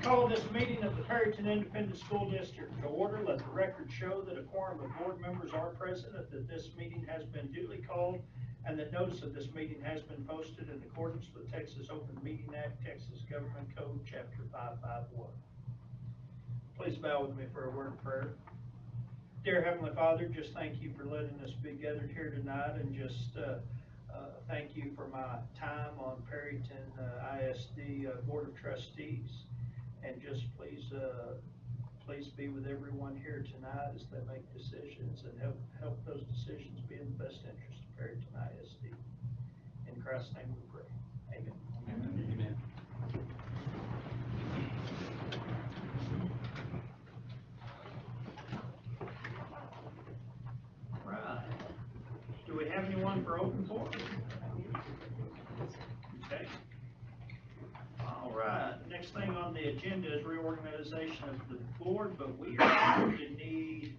Call this meeting of the Perryton Independent School District to order. Let the record show that a quorum of board members are present, that this meeting has been duly called, and that notice of this meeting has been posted in accordance with Texas Open Meeting Act, Texas Government Code, Chapter 551. Please bow with me for a word of prayer. Dear Heavenly Father, just thank you for letting us be gathered here tonight, and just thank you for my time on Perryton ISD Board of Trustees. And just please be with everyone here tonight as they make decisions, and help those decisions be in the best interest of Perryton ISD. In Christ's name we pray. Amen. Amen. Amen. Right. Do we have anyone for open forum? Okay. All right. Next thing on the agenda is reorganization of the board, but we are going to need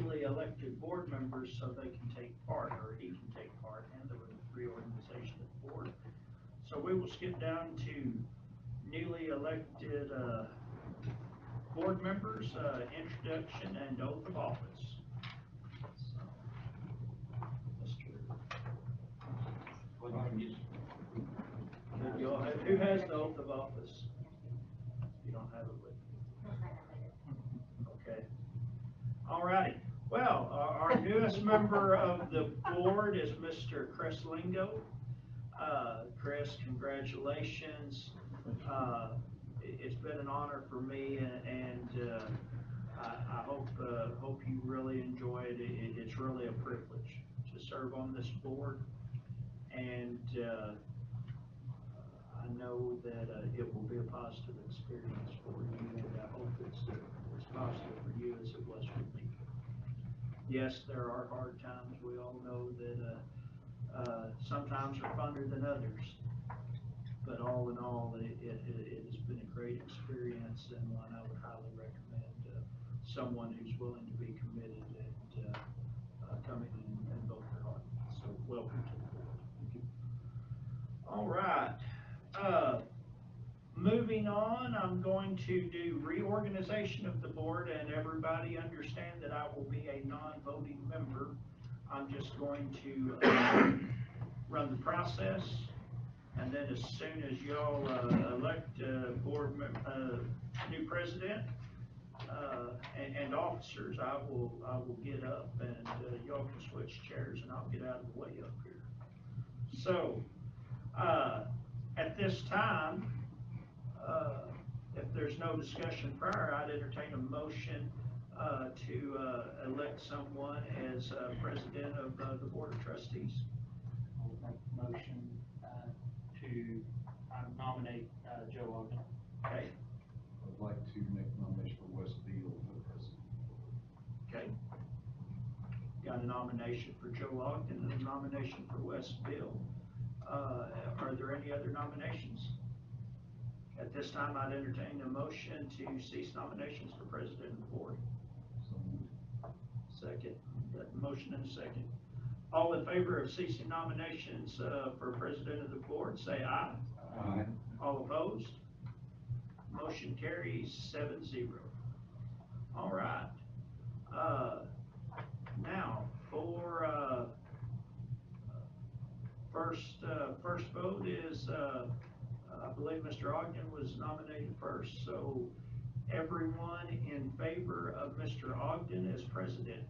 newly elected board members so they can take part, or he can take part in the reorganization of the board. So we will skip down to newly elected board members, introduction and oath of office. Who has the oath of office? You don't have it with you. Okay. All righty. Well, our newest member of the board is Mr. Chris Lingo. Chris, congratulations. It's been an honor for me, and I hope you really enjoy it. It's really a privilege to serve on this board, and I know that it will be a positive experience for you, and I hope it's positive for you as it was for me. Yes, there are hard times. We all know that sometimes are funner than others, but all in all, it has been a great experience, and one I would highly recommend someone who's willing to be committed and coming in and vote their heart. So welcome to the board. Thank you. All right. Moving on, I'm going to do reorganization of the board, and everybody understand that I will be a non-voting member. I'm just going to run the process, and then as soon as y'all elect new president and officers, I will get up, and y'all can switch chairs, and I'll get out of the way up here. So at this time, if there's no discussion prior, I'd entertain a motion to elect someone as president of the Board of Trustees. I'll make a motion to nominate Joe Ogden. Okay. I'd like to make a nomination for Wes Beal for president. Okay. Got a nomination for Joe Ogden and a nomination for Wes Bill. Are there any other nominations? At this time, I'd entertain a motion to cease nominations for president of the board. Second. Got a motion and a second. All in favor of ceasing nominations for president of the board, say aye. Aye. All opposed? Motion carries 7-0. All right. Now for first vote is I believe Mr. Ogden was nominated first, so everyone in favor of Mr. Ogden as president?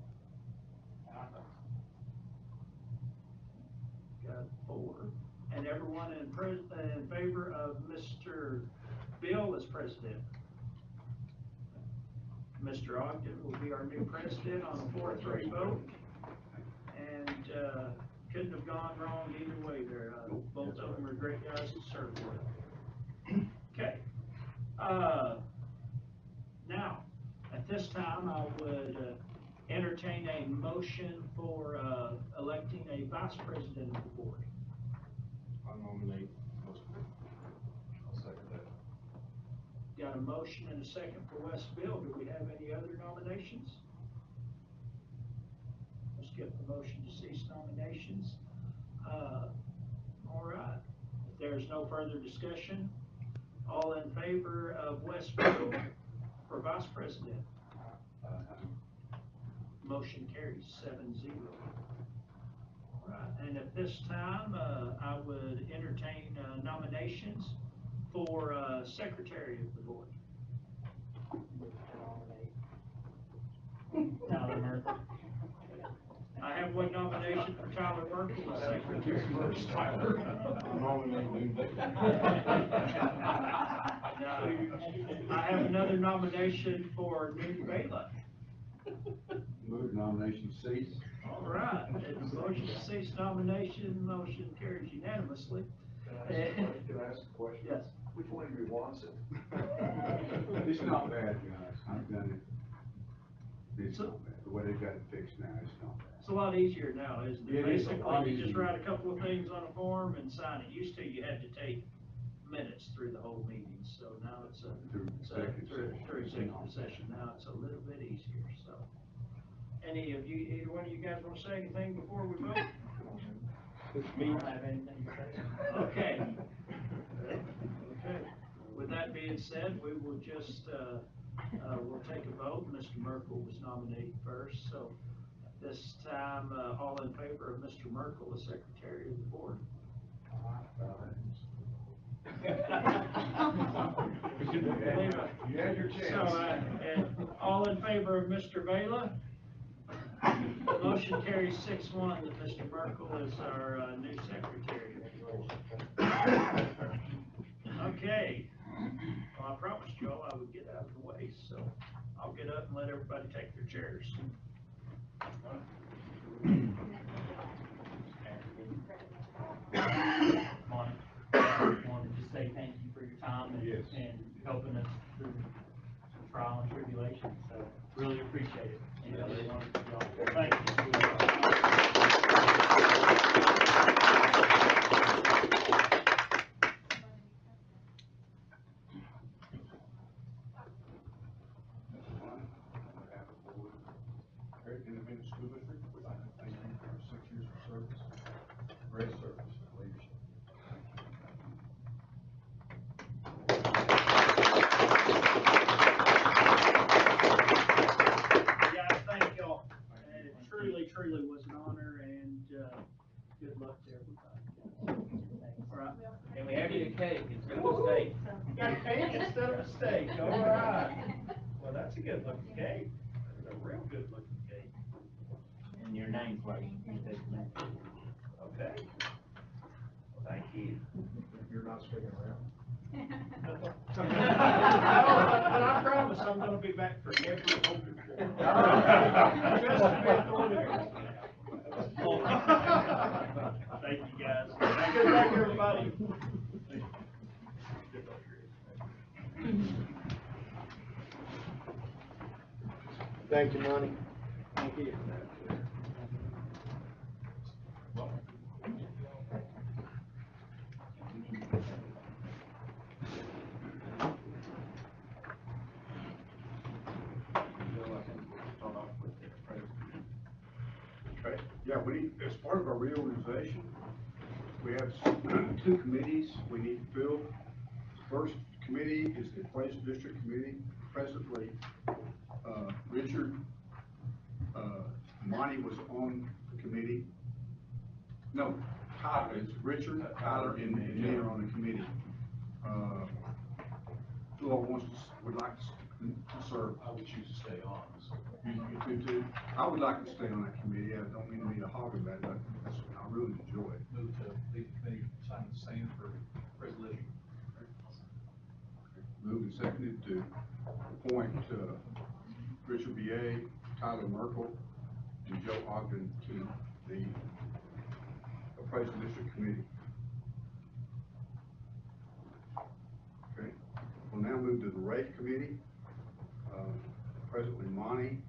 Got 4. And everyone in favor of Mr. Bill as president? Mr. Ogden will be our new president on a 4-3 vote, and couldn't have gone wrong either way there. Both of them are great guys to serve with. Okay. Now, at this time, I would entertain a motion for electing a vice president of the board. I nominate Wes Bill. I'll second that. Got a motion and a second for Wes Bill. Do we have any other nominations? We'll skip the motion to cease nominations. All right. If there's no further discussion, All in favor of Westville for vice president? Motion carries 7-0. Right, and at this time, I would entertain nominations for secretary of the board. Tyler Murphy. I have one nomination for Tyler Merkel as secretary. I have another nomination for Newt Bela. Move nomination cease. All right, it's a motion to cease nomination, motion carries unanimously. Can I ask a question? Yes. Which one of you wants it? It's not bad, guys. I've done it. It's not bad. The way they've got it fixed now, it's not bad. It's a lot easier now, isn't it? It is a lot Basically, you just easier. write a couple of things on a form and sign it. Used to, you had to take minutes through the whole meeting, so now it's Through executive session. through executive session, now it's a little bit easier, so. Any of you, either one of you guys wanna say anything before we vote? I don't have anything to say. Okay. Okay. With that being said, we will just, we'll take a vote. Mr. Merkel was nominated first, so this time, all in favor of Mr. Merkel as secretary of the board? You had your So, and all in favor of Mr. Bela? The motion carries 6-1 that Mr. Merkel is our new secretary. Okay. Well, I promised you all I would get out of the way, so I'll get up and let everybody take their chairs. Monty, I wanted to just say thank you for your time Yes. and helping us through some trial and tribulation, so really appreciate it. And I really wanted to be on. Thank Perryton Independent School District, we'd like to thank you for your 6 years of service, great service and leadership. Guys, thank y'all. And it truly was an honor, and good luck to everybody. All right. And we have you a cake instead of a steak. Got a cake instead of a steak, all right. Well, that's a good looking cake. That's a real good looking cake. And your name's like, you take the name. Okay. Well, thank you. You're not sticking around. No, but I promise I'm gonna be back for every open. Just to be at the ordinary. Thank you, guys. Good luck, everybody. Thank you, Monty. Thank you. Okay, yeah, as part of our reorganization, we have 2 committees we need to fill. First committee is the Place District Committee. Presently, Richard, Monty was on the committee. No, Tyler, it's Richard, Tyler, and me are on the committee. Who all would like to serve? I would choose to stay on. You too? I would like to stay on that committee. I don't mean to be a hog about it, but I really enjoy it. Move to leave the committee, sign the same for resolution. Moved and seconded to appoint Richard B.A., Tyler Merkel, and Joe Ogden to the Appraisal District Committee. Okay, we'll now move to the Rate Committee. Presently, Monty,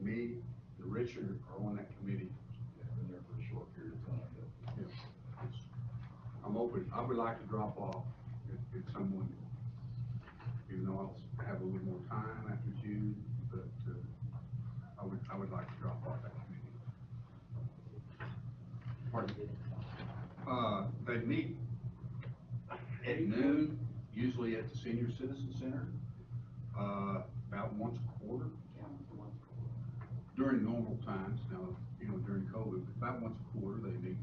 me, and Richard are on that committee. Been there for a short period of time, but. Yeah. I'm open, I would like to drop off if someone, even though I'll have a little more time after June, but, I would like to drop off that committee. Pardon? They meet at noon, usually at the Senior Citizen Center, about once a quarter. During normal times, now, during COVID, about once a quarter they meet.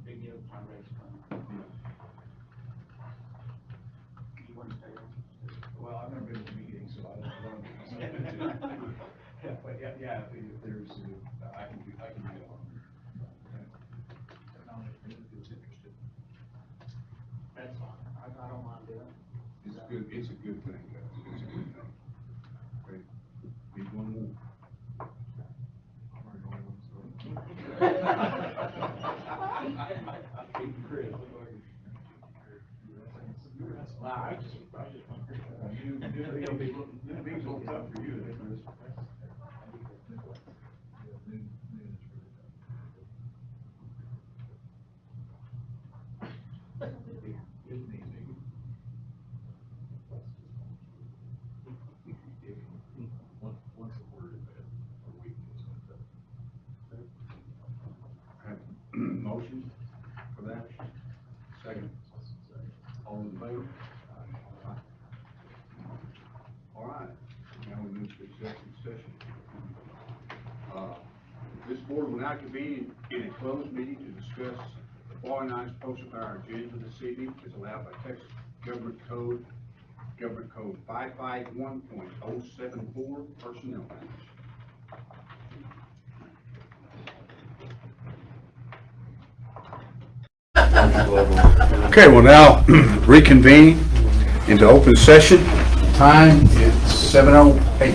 Big deal, John Ray's coming. You want to stay on? Well, I've never been to a meeting, so I don't know. Yeah, but yeah, if there's, I can do it on. Technology, if it's interested. That's fine, I don't mind doing it. It's good, it's a good thing, guys, it's a good thing. Okay, need one more. Wow, I just New things will come for you, Chris. Once a quarter, a week. Have a motion for that? Second. All in favor? All right, now we move to executive session. This board will now convene in a closed meeting to discuss the following items posted on our agenda this evening as allowed by Texas Government Code 551.074, personnel matters. Okay, we'll now reconvene into open session. Time is 7:08.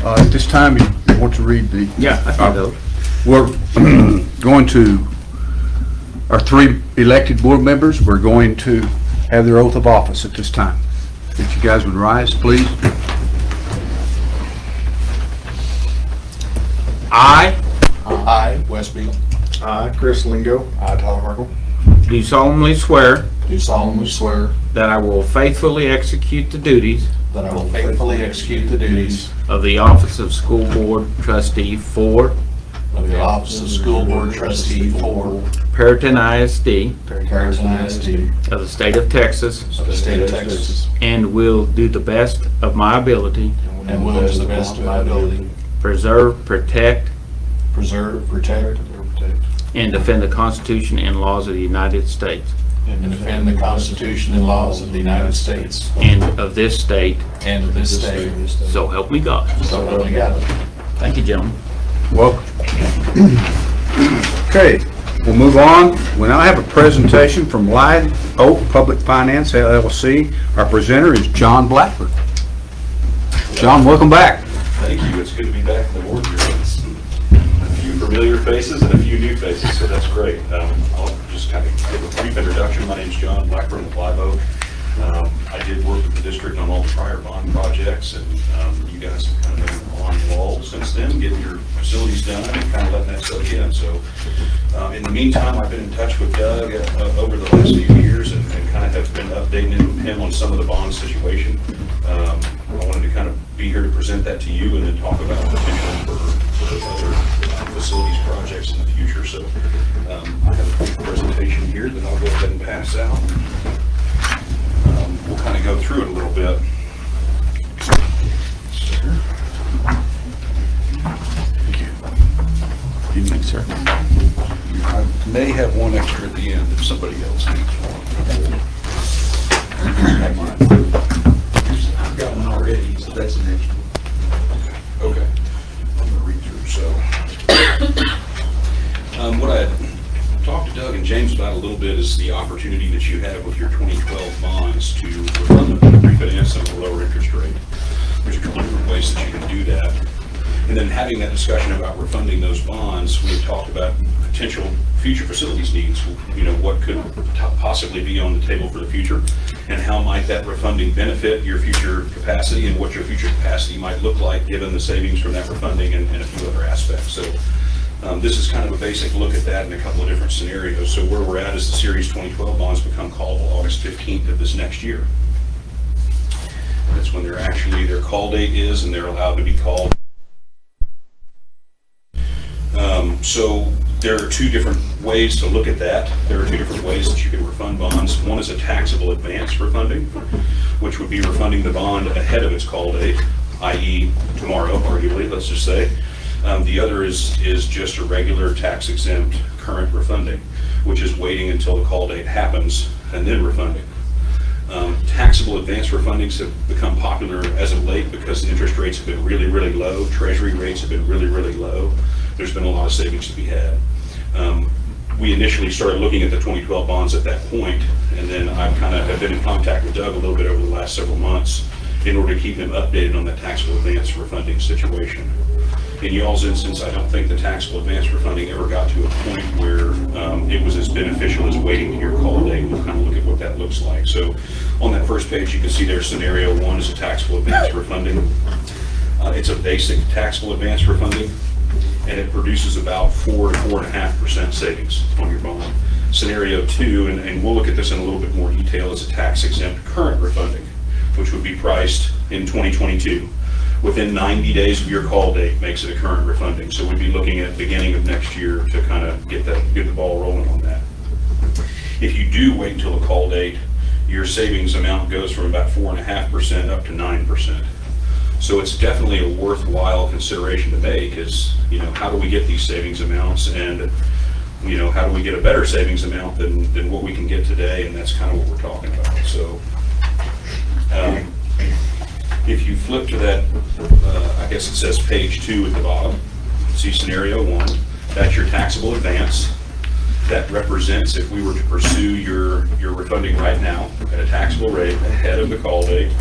At this time, you want to read the... Yeah, I can go. We're going to, our 3 elected board members, we're going to have their oath of office at this time. If you guys would rise, please. I I, Wes Beal. I, Chris Lingo. I, Tyler Merkel. do solemnly swear Do solemnly swear that I will faithfully execute the duties that I will faithfully execute the duties of the office of School Board Trustee for of the office of School Board Trustee for Perryton ISD Perryton ISD of the state of Texas, of the state of Texas, and will do the best of my ability and will, to the best of my ability, preserve, protect, preserve, protect, and defend the Constitution and laws of the United States and defend the Constitution and laws of the United States and of this state, and of this state. so help me God. So help me God. Thank you, gentlemen. Welcome. Okay, we'll move on. We now have a presentation from Live Oak Public Finance LLC. Our presenter is John Blackford. John, welcome back. Thank you. It's good to be back in the boardroom. It's a few familiar faces and a few new faces, so that's great. I'll just kind of give a brief introduction. My name's John Blackburn with Live Oak. I did work with the district on all the prior bond projects, and you guys have kind of been on the wall since then, getting your facilities done and kind of letting that soak in. So in the meantime, I've been in touch with Doug over the last few years and kind of have been updating him on some of the bond situation. I wanted to kind of be here to present that to you and then talk about potential for other facilities projects in the future. So I have a quick presentation here that I'll go ahead and pass out. We'll kind of go through it a little bit. Thank you. Evening, sir. I may have one extra at the end if somebody else needs one. I've got one already, so that's an extra. Okay. I'm going to read through. So, what I talked to Doug and James about a little bit is the opportunity that you have with your 2012 bonds to refund them, refinance them at a lower interest rate. There's a couple different ways that you can do that. And then having that discussion about refunding those bonds, we talked about potential future facilities needs. You know, what could possibly be on the table for the future, and how might that refunding benefit your future capacity, and what your future capacity might look like given the savings from that refunding and a few other aspects. So this is kind of a basic look at that in a couple of different scenarios. So where we're at is the Series 2012 bonds become callable August 15th of this next year. That's when their call date is, and they're allowed to be called. So there are two different ways to look at that. There are two different ways that you can refund bonds. One is a taxable advance refunding, which would be refunding the bond ahead of its call date, i.e. tomorrow, arguably, let's just say. The other is just a regular tax exempt current refunding, which is waiting until the call date happens and then refunding. Taxable advance refundings have become popular as of late because the interest rates have been really, really low. Treasury rates have been really, really low. There's been a lot of savings to be had. We initially started looking at the 2012 bonds at that point, and then I kind of have been in contact with Doug a little bit over the last several months in order to keep him updated on that taxable advance refunding situation. In y'all's instance, I don't think the taxable advance refunding ever got to a point where it was as beneficial as waiting to your call date. We'll kind of look at what that looks like. So on that first page, you can see there's scenario one is a taxable advance refunding. It's a basic taxable advance refunding, and it produces about 4 to 4.5% savings on your bond. Scenario two, and we'll look at this in a little bit more detail, is a tax exempt current refunding, which would be priced in 2022. Within 90 days of your call date makes it a current refunding. So we'd be looking at beginning of next year to kind of get the ball rolling on that. If you do wait until the call date, your savings amount goes from about 4.5% up to 9%. So it's definitely a worthwhile consideration to make is, you know, how do we get these savings amounts, and, you know, how do we get a better savings amount than what we can get today, and that's kind of what we're talking about. So if you flip to that, I guess it says page 2 at the bottom, see scenario 1, that's your taxable advance. That represents if we were to pursue your refunding right now at a taxable rate ahead of the call date.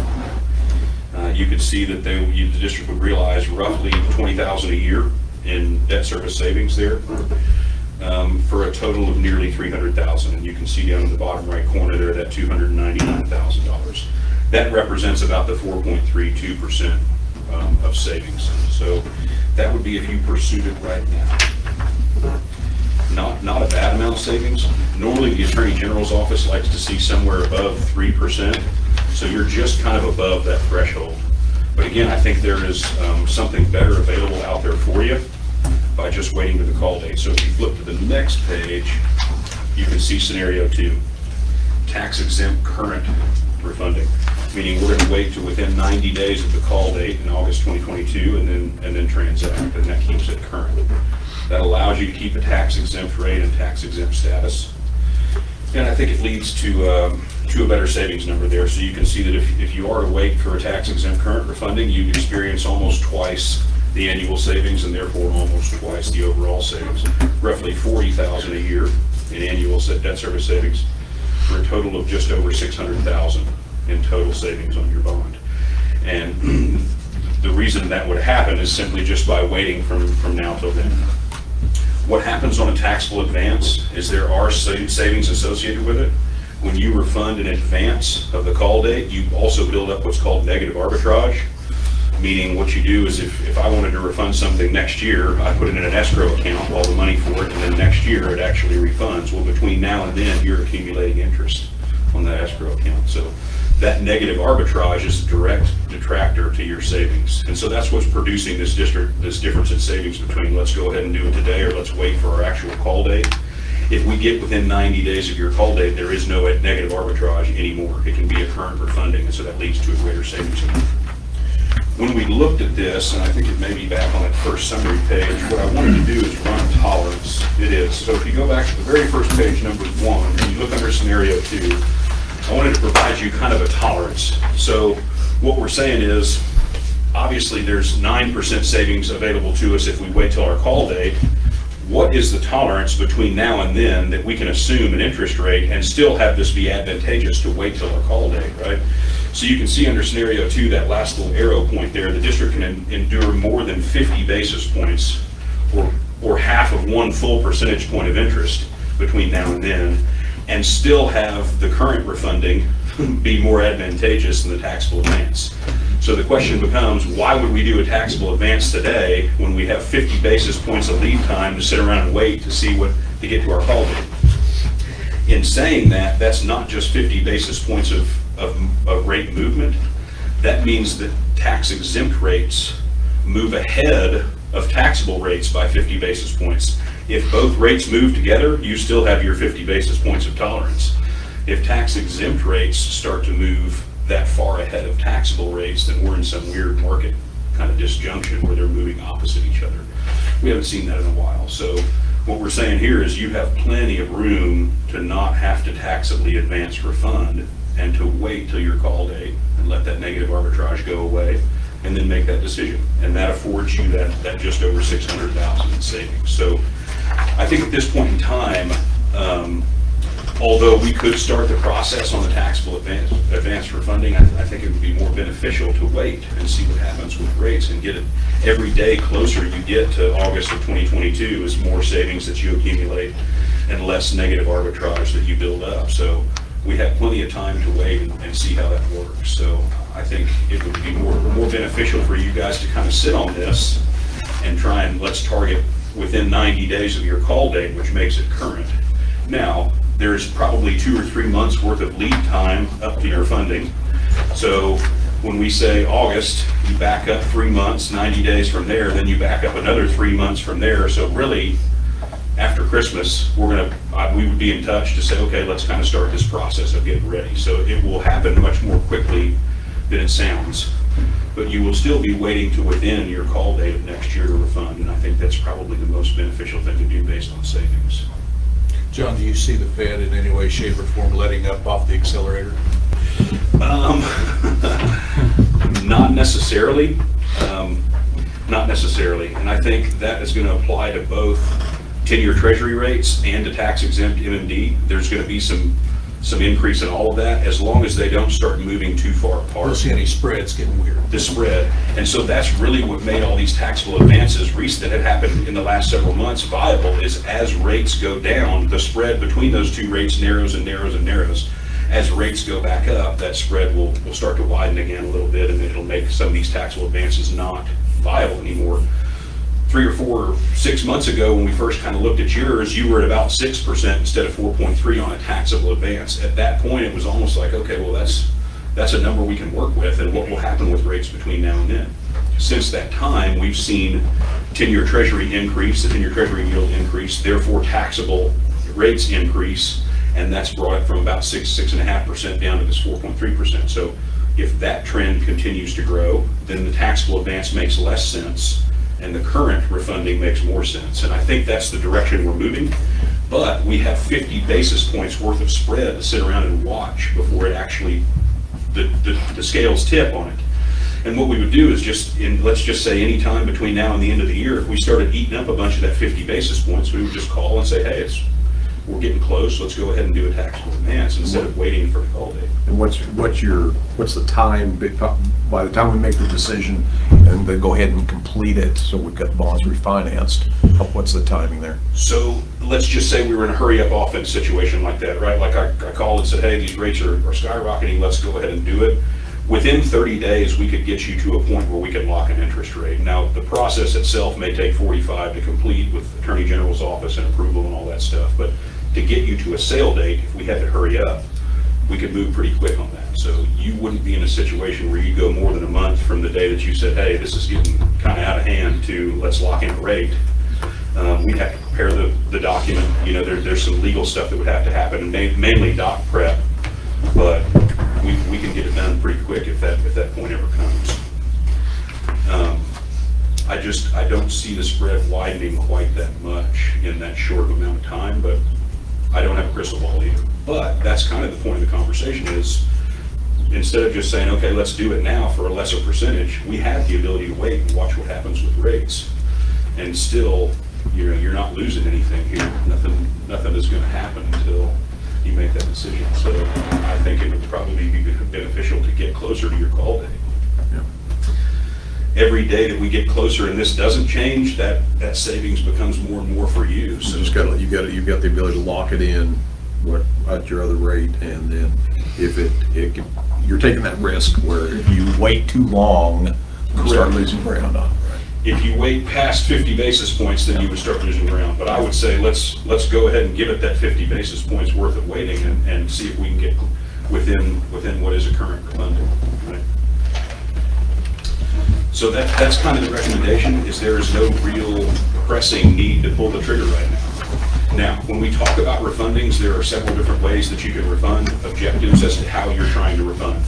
You could see that the district would realize roughly $20,000 a year in debt service savings there, for a total of nearly $300,000. And you can see down in the bottom right corner there that $299,000. That represents about the 4.32% of savings. So that would be if you pursued it right now. Not a bad amount of savings. Normally the Attorney General's office likes to see somewhere above 3%. So you're just kind of above that threshold. But again, I think there is something better available out there for you by just waiting to the call date. So if you flip to the next page, you can see scenario 2, tax exempt current refunding, meaning we're going to wait to within 90 days of the call date in August 2022 and then transact, and that keeps it current. That allows you to keep a tax exempt rate and tax exempt status. And I think it leads to a better savings number there. So you can see that if you are to wait for a tax exempt current refunding, you'd experience almost twice the annual savings and therefore almost twice the overall savings. Roughly $40,000 a year in annual debt service savings for a total of just over $600,000 in total savings on your bond. And the reason that would happen is simply just by waiting from now till then. What happens on a taxable advance is there are savings associated with it. When you refund in advance of the call date, you also build up what's called negative arbitrage, meaning what you do is if I wanted to refund something next year, I put it in an escrow account, all the money for it, and then next year it actually refunds. Well, between now and then, you're accumulating interest on that escrow account. So that negative arbitrage is a direct detractor to your savings. And so that's what's producing this difference in savings between let's go ahead and do it today or let's wait for our actual call date. If we get within 90 days of your call date, there is no negative arbitrage anymore. It can be a current refunding, and so that leads to a greater savings amount. When we looked at this, and I think it may be back on that first summary page, what I wanted to do is run a tolerance. It is. So if you go back to the very first page, number 1, and you look under scenario 2, I wanted to provide you kind of a tolerance. So what we're saying is, obviously there's 9% savings available to us if we wait till our call date. What is the tolerance between now and then that we can assume an interest rate and still have this be advantageous to wait till our call date, right? So you can see under scenario 2, that last little arrow point there, the district can endure more than 50 basis points or half of 1 full percentage point of interest between now and still have the current refunding be more advantageous than the taxable advance. So the question becomes, why would we do a taxable advance today when we have 50 basis points of lead time to sit around and wait to see to get to our call date? In saying that, that's not just 50 basis points of rate movement. That means that tax exempt rates move ahead of taxable rates by 50 basis points. If both rates move together, you still have your 50 basis points of tolerance. If tax exempt rates start to move that far ahead of taxable rates, then we're in some weird market kind of disjunction where they're moving opposite each other. We haven't seen that in a while. So what we're saying here is you have plenty of room to not have to taxably advance refund and to wait till your call date and let that negative arbitrage go away and then make that decision. And that affords you that just over $600,000 in savings. So I think at this point in time, although we could start the process on the taxable advance refunding, I think it would be more beneficial to wait and see what happens with rates and get it every day closer you get to August of 2022 is more savings that you accumulate and less negative arbitrage that you build up. So we have plenty of time to wait and see how that works. So I think it would be more beneficial for you guys to kind of sit on this and try and let's target within 90 days of your call date, which makes it current. Now, there's probably 2 or 3 months worth of lead time up to your funding. So when we say August, you back up 3 months, 90 days from there, then you back up another 3 months from there. So really, after Christmas, we would be in touch to say, okay, let's kind of start this process of getting ready. So it will happen much more quickly than it sounds. But you will still be waiting to within your call date of next year to refund. And I think that's probably the most beneficial thing to do based on savings. John, do you see the Fed in any way, shape, or form letting up off the accelerator? Not necessarily. Not necessarily. And I think that is going to apply to both 10-year treasury rates and to tax-exempt MMD. There's going to be some increase in all of that as long as they don't start moving too far apart. Don't see any spreads getting weird. The spread. And so that's really what made all these taxable advances that had happened in the last several months viable is as rates go down, the spread between those two rates narrows and narrows and narrows. As rates go back up, that spread will start to widen again a little bit, and it'll make some of these taxable advances not viable anymore. 3 or 4 or 6 months ago, when we first kind of looked at yours, you were at about 6% instead of 4.3 on a taxable advance. At that point, it was almost like, okay, well, that's a number we can work with, and what will happen with rates between now and then. Since that time, we've seen 10-year treasury increase, the 10-year treasury yield increase, therefore taxable rates increase, and that's brought it from about 6.5% down to this 4.3%. So if that trend continues to grow, then the taxable advance makes less sense, and the current refunding makes more sense. And I think that's the direction we're moving. But we have 50 basis points worth of spread to sit around and watch before it actually, the scales tip on it. And what we would do is let's just say any time between now and the end of the year, if we started eating up a bunch of that 50 basis points, we would just call and say, hey, we're getting close, let's go ahead and do a taxable advance instead of waiting for the call date. And what's the time, by the time we make the decision and then go ahead and complete it, so we've got the bonds refinanced, what's the timing there? So let's just say we were in a hurry up offense situation like that, right? Like I called and said, hey, these rates are skyrocketing, let's go ahead and do it. Within 30 days, we could get you to a point where we can lock an interest rate. Now, the process itself may take 45 to complete with Attorney General's office and approval and all that stuff, but to get you to a sale date, if we had to hurry up, we could move pretty quick on that. So you wouldn't be in a situation where you go more than a month from the day that you said, hey, this is getting kind of out of hand to let's lock in a rate. We'd have to prepare the document. You know, there's some legal stuff that would have to happen, and mainly doc prep, but we can get it done pretty quick if that point ever comes. I don't see the spread widening quite that much in that short amount of time, but I don't have a crystal ball either. But that's kind of the point of the conversation is, instead of just saying, okay, let's do it now for a lesser percentage, we have the ability to wait and watch what happens with rates. And still, you're not losing anything here. Nothing is going to happen until you make that decision. So I think it would probably be beneficial to get closer to your call date. Every day that we get closer and this doesn't change, that savings becomes more and more for you. So you've got the ability to lock it in at your other rate, and then if you're taking that risk where if you wait too long, you start losing ground on it. If you wait past 50 basis points, then you would start losing ground. But I would say let's go ahead and give it that 50 basis points worth of waiting and see if we can get within what is a current refunding. Right? So that's kind of the recommendation, is there is no real pressing need to pull the trigger right now. Now, when we talk about refundings, there are several different ways that you can refund, objectives as to how you're trying to refund.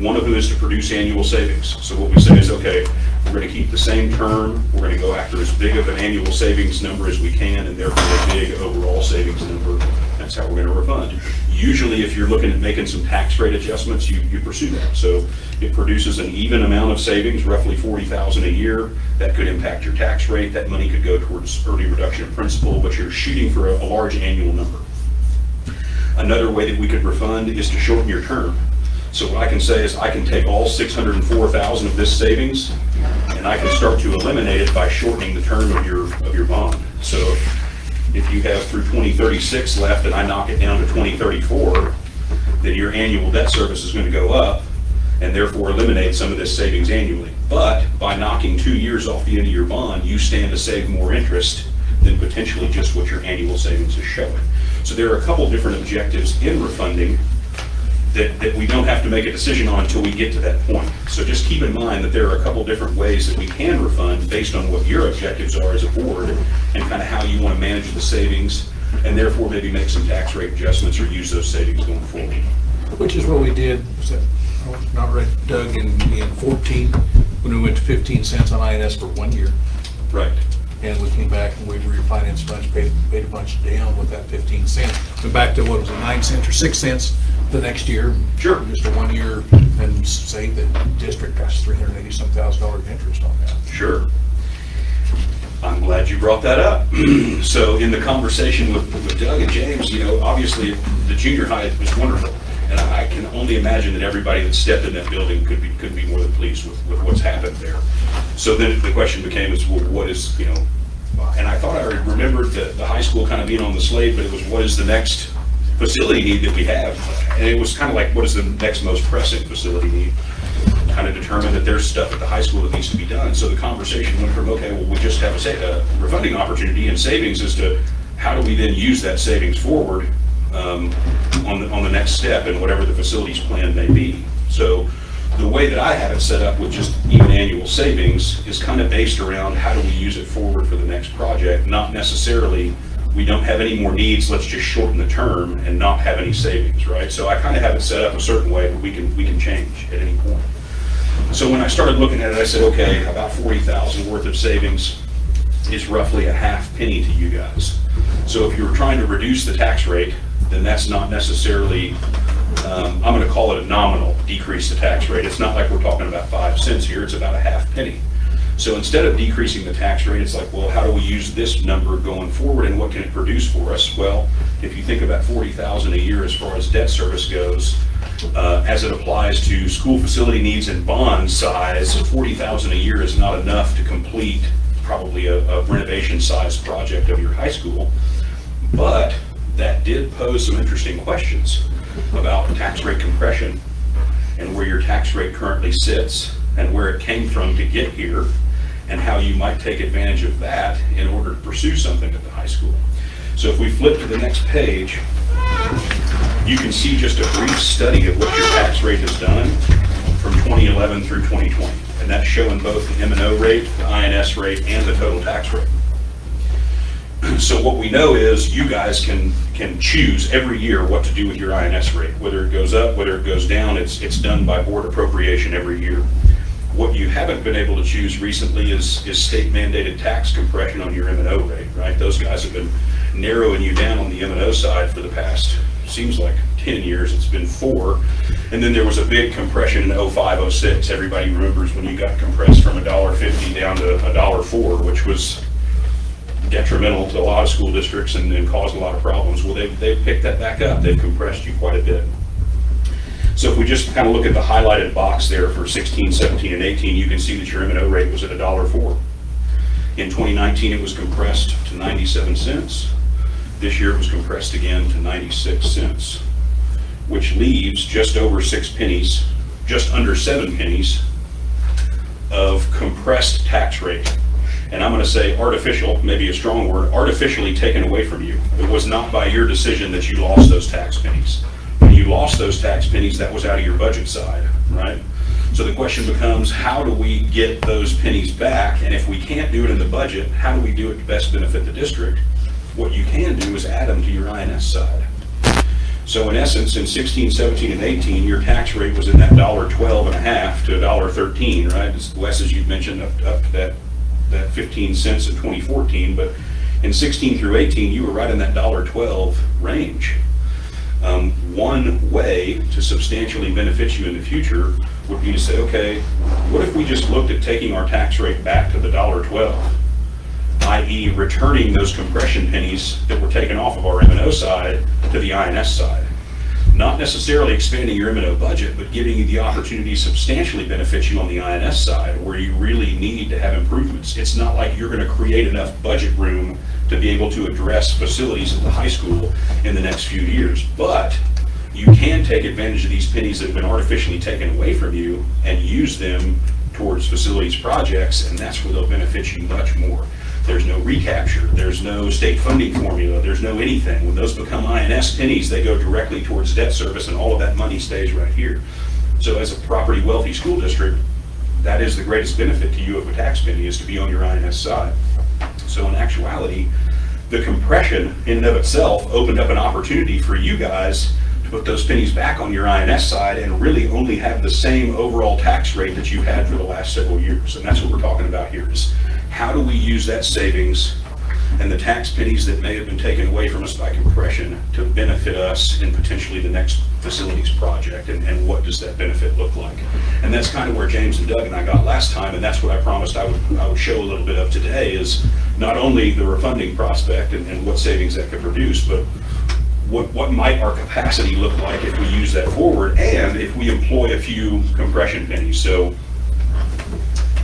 One of them is to produce annual savings. So what we say is, okay, we're going to keep the same term, we're going to go after as big of an annual savings number as we can, and therefore a big overall savings number. That's how we're going to refund. Usually, if you're looking at making some tax rate adjustments, you pursue that. So it produces an even amount of savings, roughly $40,000 a year. That could impact your tax rate. That money could go towards early reduction of principal, but you're shooting for a large annual number. Another way that we could refund is to shorten your term. So what I can say is I can take all $604,000 of this savings, and I can start to eliminate it by shortening the term of your bond. So if you have through 2036 left and I knock it down to 2034, then your annual debt service is going to go up and therefore eliminate some of this savings annually. But by knocking 2 years off the end of your bond, you stand to save more interest than potentially just what your annual savings is showing. So there are a couple different objectives in refunding that we don't have to make a decision on until we get to that point. So just keep in mind that there are a couple different ways that we can refund based on what your objectives are as a board and kind of how you want to manage the savings, and therefore maybe make some tax rate adjustments or use those savings going forward. Which is what we did, was that, not right, Doug, in 14, when we went to 15 cents on INS for 1 year. Right. And we came back and we refinanced a bunch, paid a bunch down with that 15 cents. Went back to, what was it, 9 cents or 6 cents the next year. Sure. Just a 1 year, and saved the district, gosh, $380-some-thousand interest on that. Sure. I'm glad you brought that up. So in the conversation with Doug and James, you know, obviously the junior high was wonderful. And I can only imagine that everybody that stepped in that building could be more than pleased with what's happened there. So then the question became is, well, what is, you know, and I thought I remembered the high school kind of being on the slate, but it was, what is the next facility need that we have? And it was kind of like, what is the next most pressing facility need? Kind of determined that there's stuff at the high school that needs to be done. So the conversation went from, okay, well, we just have a refunding opportunity and savings as to how do we then use that savings forward on the next step and whatever the facilities plan may be. So the way that I have it set up with just even annual savings is kind of based around how do we use it forward for the next project, not necessarily we don't have any more needs, let's just shorten the term and not have any savings, right? So I kind of have it set up a certain way that we can change at any point. So when I started looking at it, I said, okay, about 40,000 worth of savings is roughly a half penny to you guys. So if you were trying to reduce the tax rate, then that's not necessarily, I'm going to call it a nominal decrease to tax rate. It's not like we're talking about 5 cents here, it's about a half penny. So instead of decreasing the tax rate, it's like, well, how do we use this number going forward and what can it produce for us? Well, if you think about 40,000 a year as far as debt service goes, as it applies to school facility needs and bond size, 40,000 a year is not enough to complete probably a renovation sized project of your high school. But that did pose some interesting questions about tax rate compression and where your tax rate currently sits and where it came from to get here and how you might take advantage of that in order to pursue something at the high school. So if we flip to the next page, you can see just a brief study of what your tax rate has done from 2011 through 2020. And that's showing both the M&O rate, the INS rate, and the total tax rate. So what we know is you guys can choose every year what to do with your INS rate. Whether it goes up, whether it goes down, it's done by board appropriation every year. What you haven't been able to choose recently is state mandated tax compression on your M&O rate, right? Those guys have been narrowing you down on the M&O side for the past, seems like 10 years, it's been 4. And then there was a big compression in 05, 06. Everybody remembers when you got compressed from $1.50 down to $1.04, which was detrimental to a lot of school districts and caused a lot of problems. Well, they've picked that back up. They've compressed you quite a bit. So if we just kind of look at the highlighted box there for 16, 17, and 18, you can see that your M&O rate was at $1.04. In 2019, it was compressed to 97 cents. This year it was compressed again to 96 cents, which leaves just over 6 pennies, just under 7 pennies of compressed tax rate. And I'm going to say artificial, maybe a strong word, artificially taken away from you. It was not by your decision that you lost those tax pennies. When you lost those tax pennies, that was out of your budget side, right? So the question becomes, how do we get those pennies back? And if we can't do it in the budget, how do we do it to best benefit the district? What you can do is add them to your INS side. So in essence, in 16, 17, and 18, your tax rate was in that $1.12.5 to $1.13, right? As Wes, as you mentioned, up to that 15 cents in 2014, but in 16 through 18, you were right in that $1.12 range. One way to substantially benefit you in the future would be to say, okay, what if we just looked at taking our tax rate back to the $1.12, i.e. returning those compression pennies that were taken off of our M&O side to the INS side? Not necessarily expanding your M&O budget, but giving you the opportunity to substantially benefit you on the INS side where you really need to have improvements. It's not like you're going to create enough budget room to be able to address facilities at the high school in the next few years, but you can take advantage of these pennies that have been artificially taken away from you and use them towards facilities projects, and that's where they'll benefit you much more. There's no recapture, there's no state funding formula, there's no anything. When those become INS pennies, they go directly towards debt service, and all of that money stays right here. So as a property wealthy school district, that is the greatest benefit to you of a tax penny, is to be on your INS side. So in actuality, the compression in and of itself opened up an opportunity for you guys to put those pennies back on your INS side and really only have the same overall tax rate that you've had for the last several years. And that's what we're talking about here, is how do we use that savings and the tax pennies that may have been taken away from us by compression to benefit us in potentially the next facilities project, and what does that benefit look like? And that's kind of where James and Doug and I got last time, and that's what I promised I would show a little bit of today, is not only the refunding prospect and what savings that could produce, but what might our capacity look like if we use that forward and if we employ a few compression pennies. So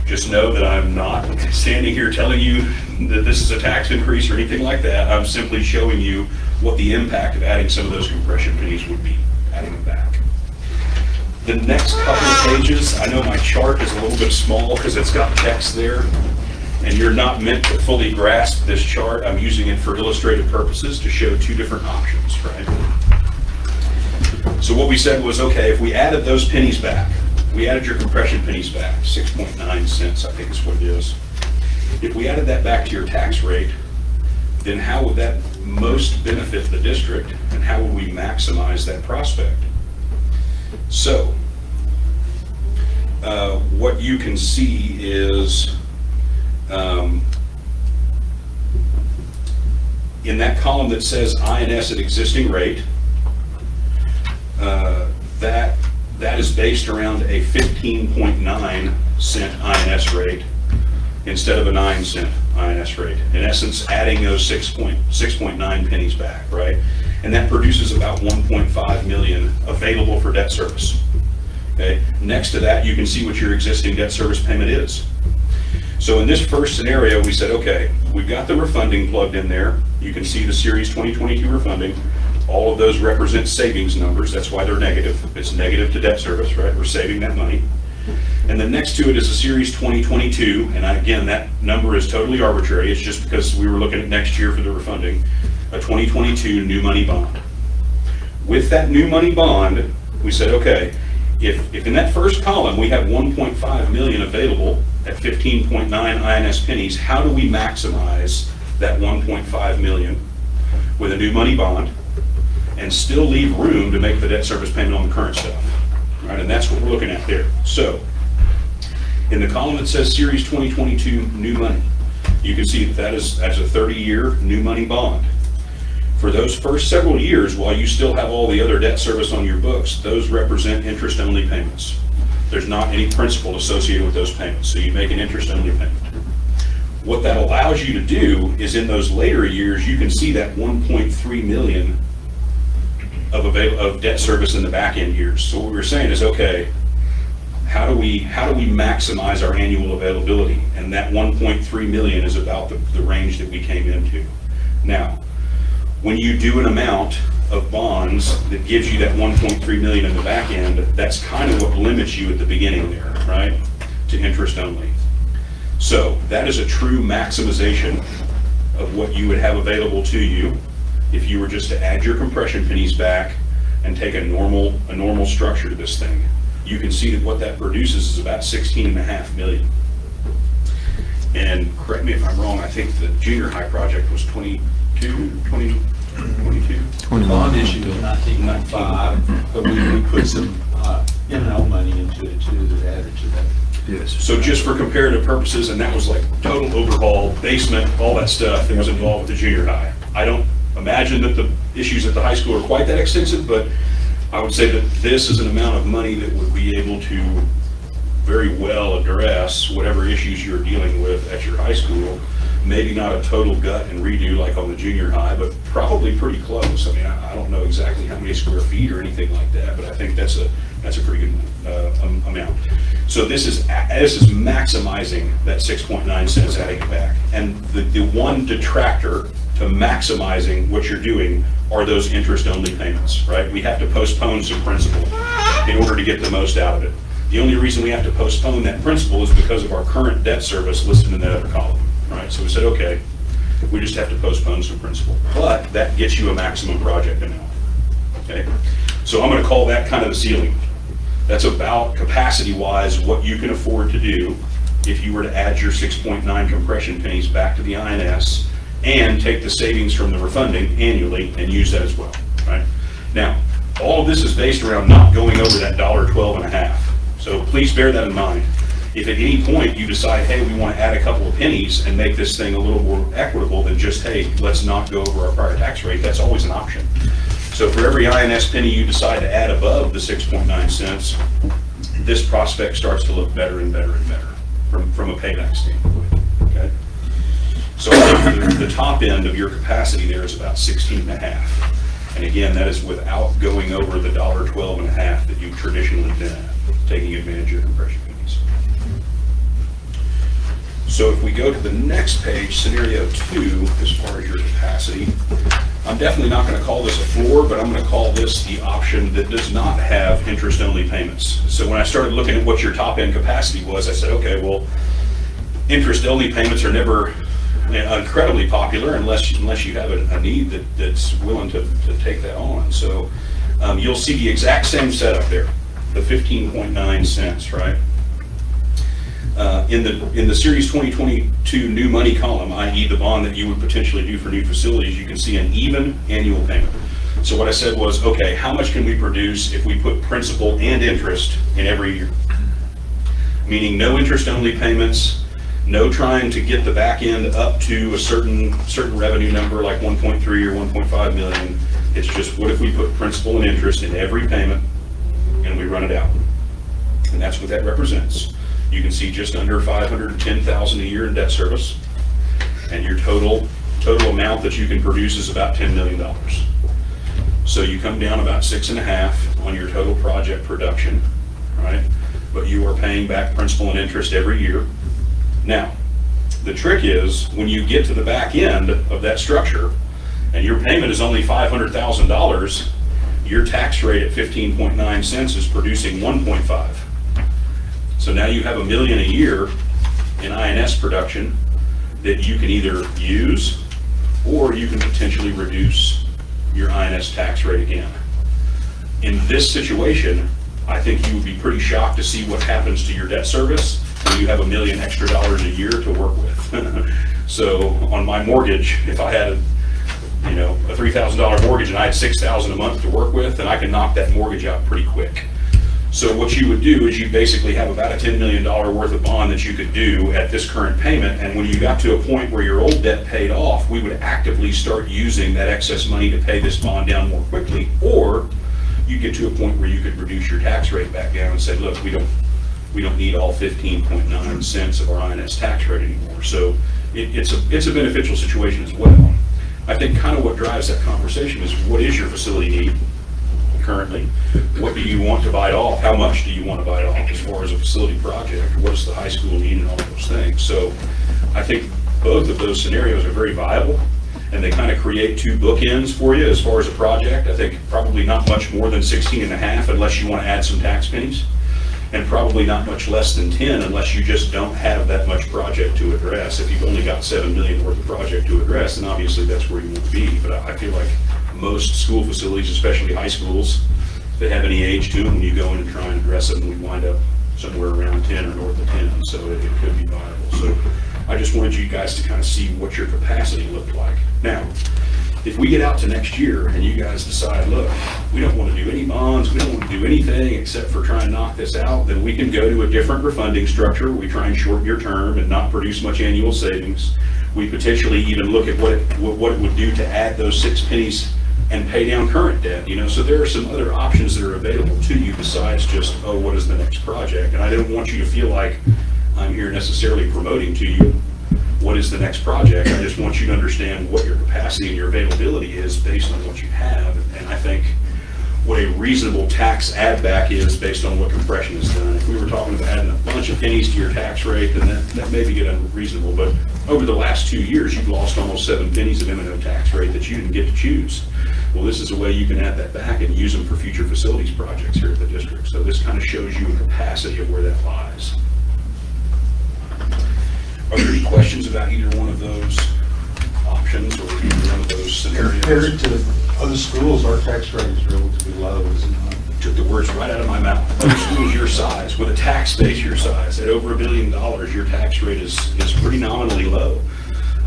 just know that I'm not standing here telling you that this is a tax increase or anything like that. I'm simply showing you what the impact of adding some of those compression pennies would be, adding them back. The next couple of pages, I know my chart is a little bit small because it's got text there, and you're not meant to fully grasp this chart. I'm using it for illustrative purposes to show two different options, right? So what we said was, okay, if we added those pennies back, we added your compression pennies back, 6.9 cents, I think is what it is. If we added that back to your tax rate, then how would that most benefit the district, and how would we maximize that prospect? So, what you can see is, in that column that says INS at existing rate, that is based around a 15.9 cent INS rate instead of a 9 cent INS rate. In essence, adding those 6.9 pennies back, right? And that produces about 1.5 million available for debt service. Okay. Next to that, you can see what your existing debt service payment is. So in this first scenario, we said, okay, we've got the refunding plugged in there. You can see the Series 2022 refunding. All of those represent savings numbers. That's why they're negative. It's negative to debt service, right? We're saving that money. And then next to it is a Series 2022. And again, that number is totally arbitrary. It's just because we were looking at next year for the refunding. A 2022 new money bond. With that new money bond, we said, okay, if in that first column we have 1.5 million available at 15.9 INS pennies, how do we maximize that 1.5 million with a new money bond and still leave room to make the debt service payment on the current stuff, right? And that's what we're looking at there. So in the column that says Series 2022 new money, you can see that is as a 30-year new money bond. For those first several years, while you still have all the other debt service on your books, those represent interest-only payments. There's not any principal associated with those payments, so you make an interest-only payment. What that allows you to do is in those later years, you can see that 1.3 million of debt service in the back end years. So what we're saying is, okay, how do we maximize our annual availability? And that 1.3 million is about the range that we came into. Now, when you do an amount of bonds that gives you that 1.3 million in the back end, that's kind of what limits you at the beginning there, right? To interest only. So that is a true maximization of what you would have available to you if you were just to add your compression pennies back and take a normal structure to this thing. you can see that what that produces is about 16.5 million. And correct me if I'm wrong, I think the junior high project was 22. Bond issue was 1995, but we put some, M&L money into it too, that added to that. Yes. So just for comparative purposes, and that was like total overhaul, basement, all that stuff that was involved with the junior high. I don't imagine that the issues at the high school are quite that extensive, but I would say that this is an amount of money that would be able to very well address whatever issues you're dealing with at your high school. Maybe not a total gut and redo like on the junior high, but probably pretty close. I mean, I don't know exactly how many square feet or anything like that, but I think that's a pretty good amount. So this is maximizing that 6.9 cents, adding it back. And the one detractor to maximizing what you're doing are those interest-only payments, right? We have to postpone some principal in order to get the most out of it. The only reason we have to postpone that principal is because of our current debt service listed in that other column, right? So we said, okay, we just have to postpone some principal. But that gets you a maximum project amount, okay? So I'm gonna call that kind of the ceiling. That's about capacity-wise what you can afford to do if you were to add your 6.9 compression pennies back to the INS and take the savings from the refunding annually and use that as well, right? Now, all of this is based around not going over that $1.12.5. So please bear that in mind. If at any point you decide, hey, we want to add a couple of pennies and make this thing a little more equitable than just, hey, let's not go over our prior tax rate, that's always an option. So for every INS penny you decide to add above the 6.9 cents, this prospect starts to look better and better and better from a payback standpoint, okay? So I think the top end of your capacity there is about 16.5. And again, that is without going over the $1.12.5 that you've traditionally been at, taking advantage of your compression pennies. So if we go to the next page, scenario 2, as far as your capacity, I'm definitely not going to call this a floor, but I'm going to call this the option that does not have interest-only payments. So when I started looking at what your top-end capacity was, I said, okay, well, interest-only payments are never incredibly popular unless you have a need that's willing to take that on. So you'll see the exact same setup there, the 15.9 cents, right? In the Series 2022 new money column, i.e. the bond that you would potentially do for new facilities, you can see an even annual payment. So what I said was, okay, how much can we produce if we put principal and interest in every year? Meaning no interest-only payments, no trying to get the back end up to a certain revenue number like 1.3 or 1.5 million. It's just, what if we put principal and interest in every payment and we run it out? And that's what that represents. You can see just under $510,000 a year in debt service, and your total amount that you can produce is about $10 million. So you come down about 6.5 on your total project production, right? But you are paying back principal and interest every year. Now, the trick is when you get to the back end of that structure and your payment is only $500,000, your tax rate at 15.9 cents is producing 1.5. So now you have $1 million a year in INS production that you can either use or you can potentially reduce your INS tax rate again. In this situation, I think you would be pretty shocked to see what happens to your debt service when you have $1 million extra a year to work with. So on my mortgage, if I had a $3,000 mortgage and I had $6,000 a month to work with, then I can knock that mortgage out pretty quick. So what you would do is you basically have about a $10 million worth of bond that you could do at this current payment, and when you got to a point where your old debt paid off, we would actively start using that excess money to pay this bond down more quickly, or you get to a point where you could reduce your tax rate back down and say, look, we don't need all 15.9 cents of our INS tax rate anymore. So it's a beneficial situation as well. I think kind of what drives that conversation is, what is your facility need currently? What do you want to bite off? How much do you want to bite off as far as a facility project? What does the high school need and all those things? So I think both of those scenarios are very viable, and they kind of create two bookends for you as far as a project. I think probably not much more than 16.5 unless you want to add some tax pennies, and probably not much less than 10 unless you just don't have that much project to address. If you've only got $7 million worth of project to address, then obviously that's where you want to be. But I feel like most school facilities, especially high schools, they have any age to them, when you go in and try and address them, we wind up somewhere around 10 or north of 10, so it could be viable. So I just wanted you guys to kind of see what your capacity looked like. Now, if we get out to next year and you guys decide, look, we don't want to do any bonds, we don't want to do anything except for try and knock this out, then we can go to a different refunding structure. We try and shorten your term and not produce much annual savings. We potentially even look at what it would do to add those 6 pennies and pay down current debt, you know. So there are some other options that are available to you besides just, oh, what is the next project? And I don't want you to feel like I'm here necessarily promoting to you what is the next project. I just want you to understand what your capacity and your availability is based on what you have. And I think what a reasonable tax add back is based on what compression is done. If we were talking about adding a bunch of pennies to your tax rate, then that may get unreasonable. But over the last 2 years, you've lost almost 7 pennies of M&O tax rate that you didn't get to choose. Well, this is a way you can add that back and use them for future facilities projects here at the district. So this kind of shows you a capacity of where that lies. Are there any questions about either one of those options or either one of those scenarios? Compared to other schools, our tax rate is relatively low, is it not? Took the words right out of my mouth. Other schools your size, with a tax base your size, at over $1 billion, your tax rate is pretty nominally low.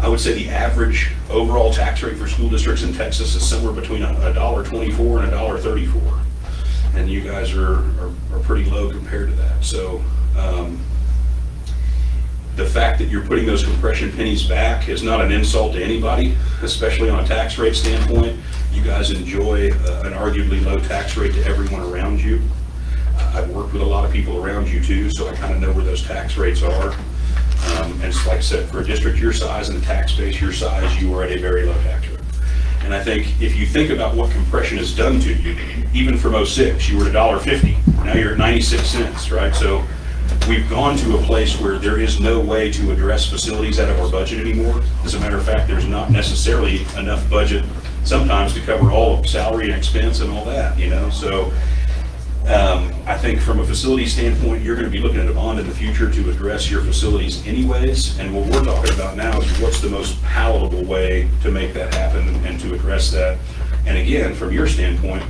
I would say the average overall tax rate for school districts in Texas is somewhere between $1.24 and $1.34. And you guys are pretty low compared to that. So the fact that you're putting those compression pennies back is not an insult to anybody, especially on a tax rate standpoint. You guys enjoy an arguably low tax rate to everyone around you. I've worked with a lot of people around you too, so I kind of know where those tax rates are. And it's like I said, for a district your size and a tax base your size, you are at a very low tax rate. And I think if you think about what compression has done to you, even from 06, you were at $1.50. Now you're at 96 cents, right? So we've gone to a place where there is no way to address facilities out of our budget anymore. As a matter of fact, there's not necessarily enough budget sometimes to cover all of salary and expense and all that, you know? So I think from a facility standpoint, you're going to be looking at a bond in the future to address your facilities anyways. And what we're talking about now is what's the most palatable way to make that happen and to address that. And again, from your standpoint,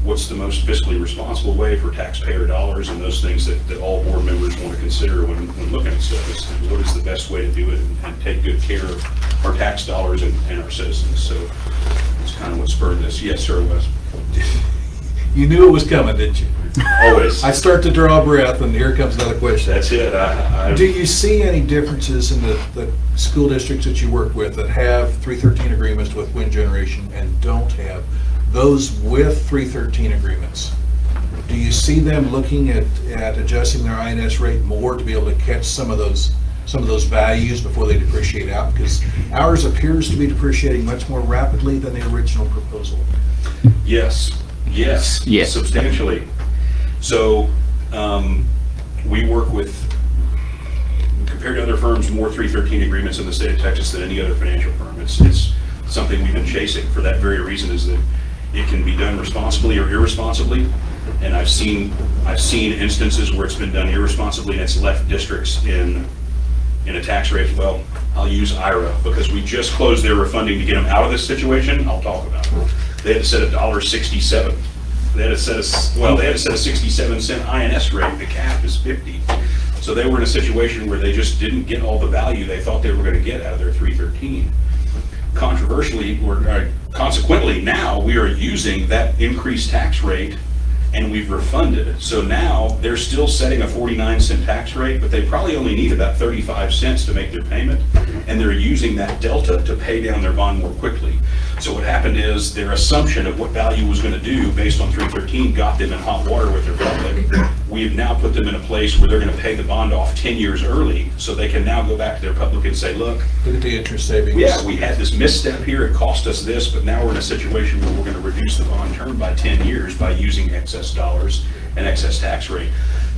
what's the most fiscally responsible way for taxpayer dollars and those things that all board members want to consider when looking at stuff is what is the best way to do it and take good care of our tax dollars and our citizens. So that's kind of what spurred this. Yes, sir, Wes. You knew it was coming, didn't you? Always. I start to draw a breath and here comes another question. That's it. Do you see any differences in the school districts that you work with that have 313 agreements with wind generation and don't have those with 313 agreements? Do you see them looking at adjusting their INS rate more to be able to catch some of those values before they depreciate out? Because ours appears to be depreciating much more rapidly than the original proposal. Yes, substantially. So we work with, compared to other firms, more 313 agreements in the state of Texas than any other financial firm. It's something we've been chasing for that very reason, is that it can be done responsibly or irresponsibly. And I've seen instances where it's been done irresponsibly and it's left districts in a tax rate. Well, I'll use IRA because we just closed their refunding to get them out of this situation. I'll talk about it. They had to set $1.67. They had to set a 67-cent INS rate. The cap is 50. So they were in a situation where they just didn't get all the value they thought they were going to get out of their 313. Controversially, or consequently, now we are using that increased tax rate and we've refunded. So now they're still setting a 49-cent tax rate, but they probably only need about 35 cents to make their payment, and they're using that delta to pay down their bond more quickly. So what happened is their assumption of what value was going to do based on 313 got them in hot water with their public. We have now put them in a place where they're going to pay the bond off 10 years early, so they can now go back to their public and say, look at the interest savings. Yeah, we had this misstep here, it cost us this, but now we're in a situation where we're going to reduce the bond term by 10 years by using excess dollars and excess tax rate.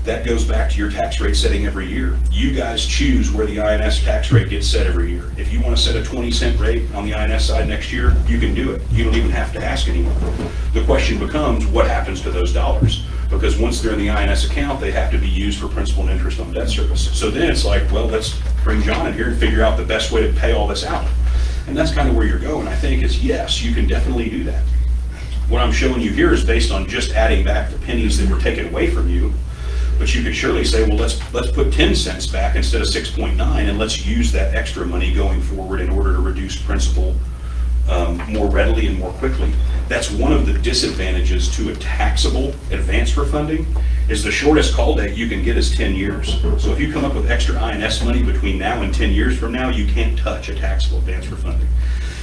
That goes back to your tax rate setting every year. You guys choose where the INS tax rate gets set every year. If you want to set a 20-cent rate on the INS side next year, you can do it. You don't even have to ask anyone. The question becomes, what happens to those dollars? Because once they're in the INS account, they have to be used for principal and interest on debt service. So then it's like, well, let's bring John in here and figure out the best way to pay all this out. And that's kind of where you're going. I think is, yes, you can definitely do that. What I'm showing you here is based on just adding back the pennies that were taken away from you. But you could surely say, well, let's put 10 cents back instead of 6.9, and let's use that extra money going forward in order to reduce principal more readily and more quickly. That's one of the disadvantages to a taxable advance refunding, is the shortest call date you can get is 10 years. So if you come up with extra INS money between now and 10 years from now, you can't touch a taxable advance refunding.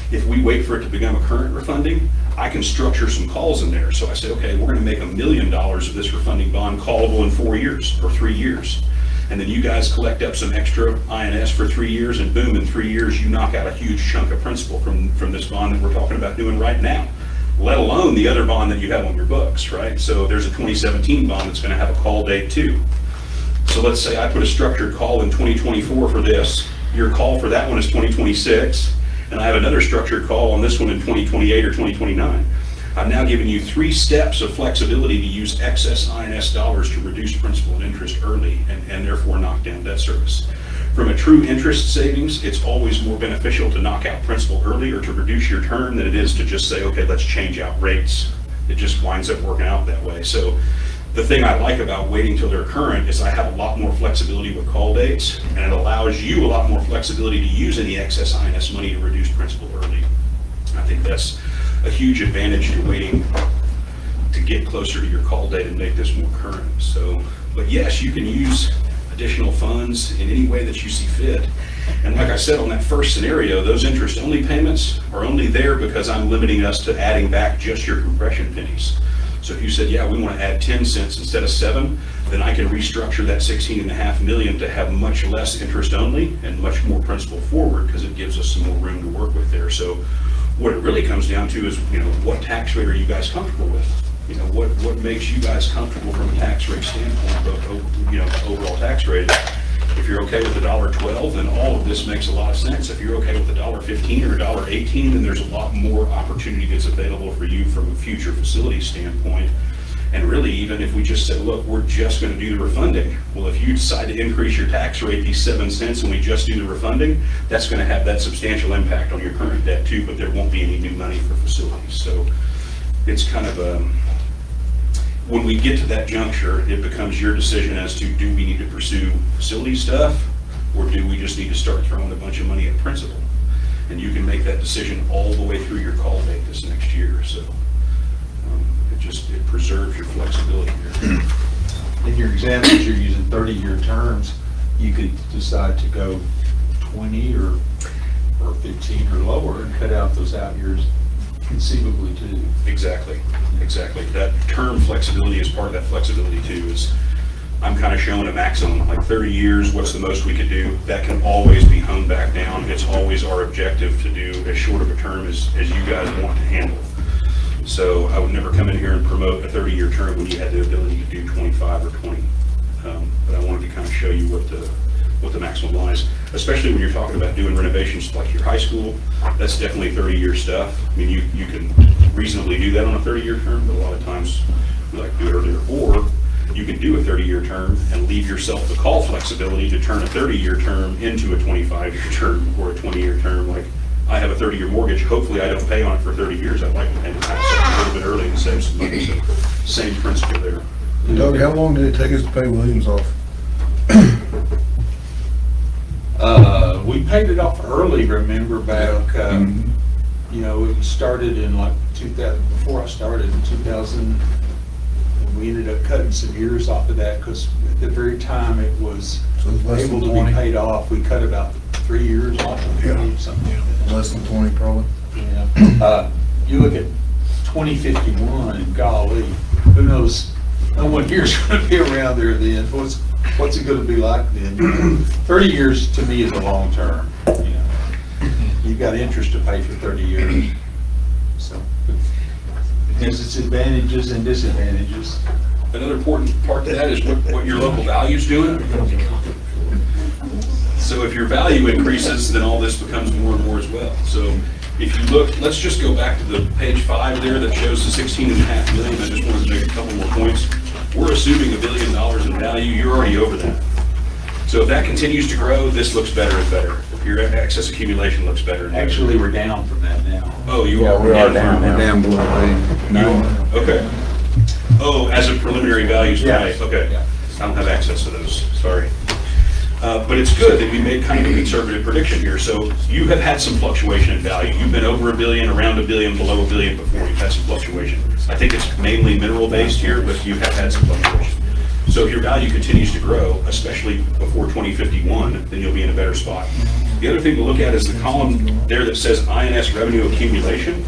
If we wait for it to become a current refunding, I can structure some calls in there. So I say, okay, we're gonna make $1 million of this refunding bond callable in 4 years or 3 years. And then you guys collect up some extra INS for 3 years, and boom, in 3 years, you knock out a huge chunk of principal from this bond that we're talking about doing right now, let alone the other bond that you have on your books, right? So there's a 2017 bond that's gonna have a call date too. So let's say I put a structured call in 2024 for this. Your call for that one is 2026. And I have another structured call on this one in 2028 or 2029. I've now given you 3 steps of flexibility to use excess INS dollars to reduce principal and interest early and therefore knock down debt service. From a true interest savings, it's always more beneficial to knock out principal early or to reduce your term than it is to just say, okay, let's change out rates. It just winds up working out that way. So the thing I like about waiting till they're current is I have a lot more flexibility with call dates, and it allows you a lot more flexibility to use any excess INS money to reduce principal early. I think that's a huge advantage to waiting to get closer to your call date and make this more current. So, but yes, you can use additional funds in any way that you see fit. And like I said, on that first scenario, those interest-only payments are only there because I'm limiting us to adding back just your compression pennies. So if you said, yeah, we want to add 10 cents instead of 7, then I can restructure that $16.5 million to have much less interest only and much more principal forward, because it gives us some more room to work with there. So what it really comes down to is, you know, what tax rate are you guys comfortable with? You know, what makes you guys comfortable from a tax rate standpoint, but, you know, overall tax rate. If you're okay with $1.12, then all of this makes a lot of sense. If you're okay with $1.15 or $1.18, then there's a lot more opportunity that's available for you from a future facility standpoint. And really, even if we just said, look, we're just going to do the refunding. Well, if you decide to increase your tax rate these 7 cents and we just do the refunding, that's going to have that substantial impact on your current debt too, but there won't be any new money for facilities. So it's kind of a, when we get to that juncture, it becomes your decision as to, do we need to pursue facility stuff, or do we just need to start throwing a bunch of money at principal? And you can make that decision all the way through your call date this next year. So it preserves your flexibility here. In your examples, you're using 30-year terms. You could decide to go 20 or 15 or lower and cut out those out years conceivably too. Exactly. That term flexibility is part of that flexibility too. Is I'm kind of showing a maximum, like 30 years, what's the most we could do? That can always be honed back down. It's always our objective to do as short of a term as you guys want to handle. So I would never come in here and promote a 30-year term when you had the ability to do 25 or 20. But I wanted to kind of show you what the maximum lies, especially when you're talking about doing renovations like your high school. That's definitely 30-year stuff. I mean, you can reasonably do that on a 30-year term, but a lot of times we like to do it earlier. Or you can do a 30-year term and leave yourself the call flexibility to turn a 30-year term into a 25-year term or a 20-year term. Like, I have a 30-year mortgage. Hopefully I don't pay on it for 30 years. I'd like to pay it a little bit early and save some money. So same principle there. Doug, how long did it take us to pay Williams off? We paid it off early, remember, back, you know, it started in like 2000, before I started in 2000, and we ended up cutting some years off of that, because at the very time it was able to be paid off, we cut about 3 years off of it, something like that. Less than 20 probably. Yeah. You look at 2051 and golly, who knows, no 1 year's gonna be around there then. What's it gonna be like then? 30 years to me is a long term, you know. You've got interest to pay for 30 years. So it has its advantages and disadvantages. Another important part to that is what your local value's doing. So if your value increases, then all this becomes more and more as well. So if you look, let's just go back to the page 5 there that shows the $16.5 million. I just wanted to make a couple more points. We're assuming $1 billion in value. You're already over that. So if that continues to grow, this looks better and better. If Your excess accumulation looks better. Actually, we're down from that now. Oh, you Yeah, are? we are down now. Down below You- Okay. Oh, as of preliminary values Yeah. tonight, okay. Yeah. I don't have access to those, sorry. But it's good that we made kind of a conservative prediction here. So you have had some fluctuation in value. You've been over $1 billion, around $1 billion, below $1 billion before. You've had some fluctuation. I think it's mainly mineral based here, but you have had some fluctuation. So if your value continues to grow, especially before 2051, then you'll be in a better spot. The other thing to look at is the column there that says INS revenue accumulation.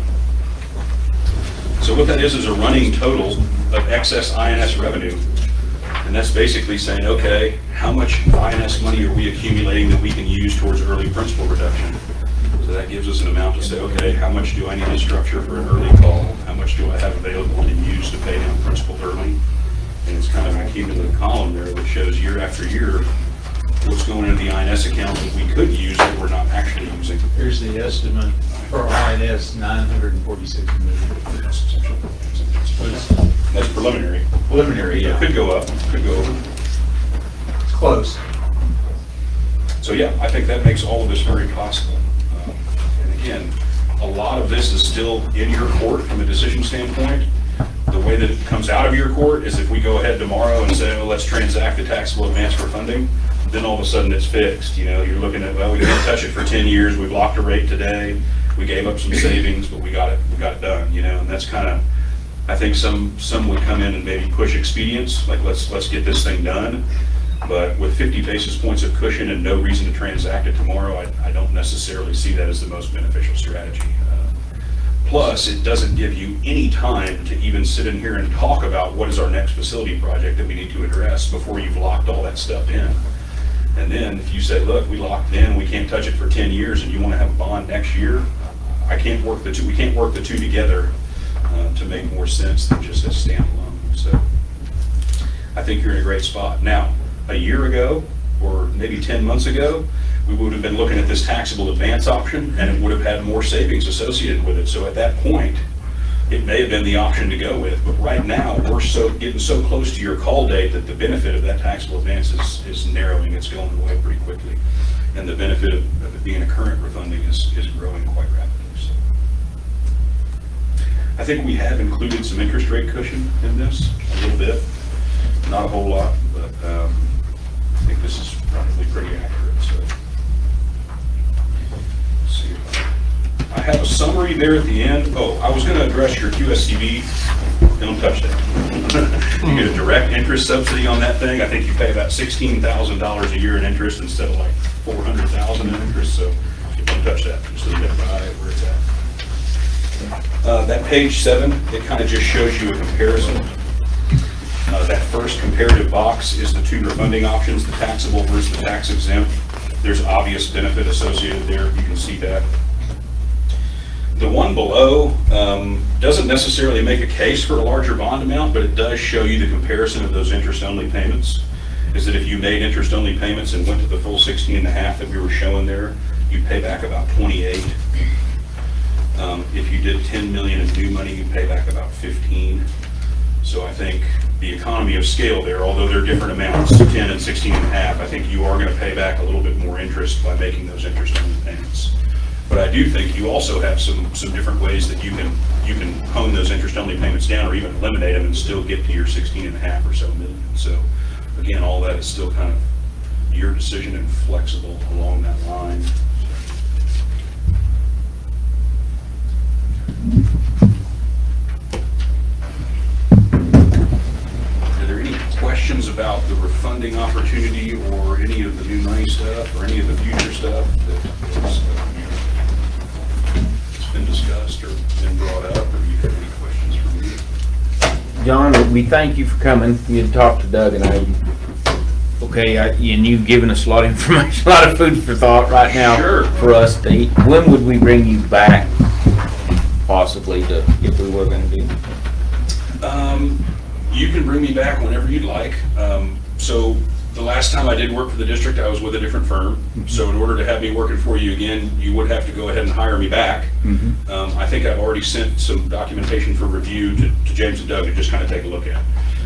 So what that is a running total of excess INS revenue. And that's basically saying, okay, how much INS money are we accumulating that we can use towards early principal reduction? So that gives us an amount to say, okay, how much do I need to structure for an early call? How much do I have available to use to pay down principal early? And it's kind of an accumulative column there that shows year after year what's going into the INS account that we could use that we're not actually using. Here's the estimate for INS, 946 million. That's preliminary. Preliminary, It yeah. could go up, could go over. It's close. So yeah, I think that makes all of this very possible. And again, a lot of this is still in your court from a decision standpoint. The way that it comes out of your court is if we go ahead tomorrow and say, well, let's transact the taxable advance for funding, then all of a sudden it's fixed. You know, you're looking at, well, we didn't touch it for 10 years, we've locked a rate today, we gave up some savings, but we got it done, you know, and that's kind of, I think some would come in and maybe push expedience, like let's get this thing done. But with 50 basis points of cushion and no reason to transact it tomorrow, I don't necessarily see that as the most beneficial strategy. Plus, it doesn't give you any time to even sit in here and talk about what is our next facility project that we need to address before you've locked all that stuff in. And then if you say, look, we locked it in, we can't touch it for 10 years and you want to have a bond next year, we can't work the two together to make more sense than just as standalone. So I think you're in a great spot. Now, a year ago, or maybe 10 months ago, we would have been looking at this taxable advance option and it would have had more savings associated with it. So at that point, it may have been the option to go with. But right now, we're getting so close to your call date that the benefit of that taxable advance is narrowing. It's going away pretty quickly. And the benefit of it being a current refunding is growing quite rapidly. So I think we have included some interest rate cushion in this, a little bit. Not a whole lot, but I think this is probably pretty accurate. So let's see. I have a summary there at the end. Oh, I was going to address your QSCB. Don't touch that. You get a direct interest subsidy on that thing. I think you pay about $16,000 a year in interest instead of like $400,000 in interest. So don't touch that. Just leave it right where it's at. That page 7, it kind of just shows you a comparison. That first comparative box is the two refunding options, the taxable versus the tax exempt. There's obvious benefit associated there. You can see that. The one below doesn't necessarily make a case for a larger bond amount, but it does show you the comparison of those interest-only payments. Is that if you made interest-only payments and went to the full 16.5 that we were showing there, you pay back about 28. If you did 10 million in new money, you pay back about 15. So I think the economy of scale there, although they're different amounts, 10 and 16.5, I think you are going to pay back a little bit more interest by making those interest-only payments. But I do think you also have some different ways that you can hone those interest-only payments down or even eliminate them and still get to your 16.5 or so million. So again, all that is still kind of your decision and flexible along that line. Are there any questions about the refunding opportunity or any of the new money stuff or any of the future stuff that has been discussed or been brought up, or do you have any questions for me? John, we thank you for coming. You had talked to Doug and I. Okay, and you've given us a lot of information, a lot of food for thought right now. Sure. For us to eat. When would we bring you back, possibly, if we were going to do? You can bring me back whenever you'd like. So the last time I did work for the district, I was with a different firm. So in order to have me working for you again, you would have to go ahead and hire me back. I think I've already sent some documentation for review to James and Doug to just kind of take a look at.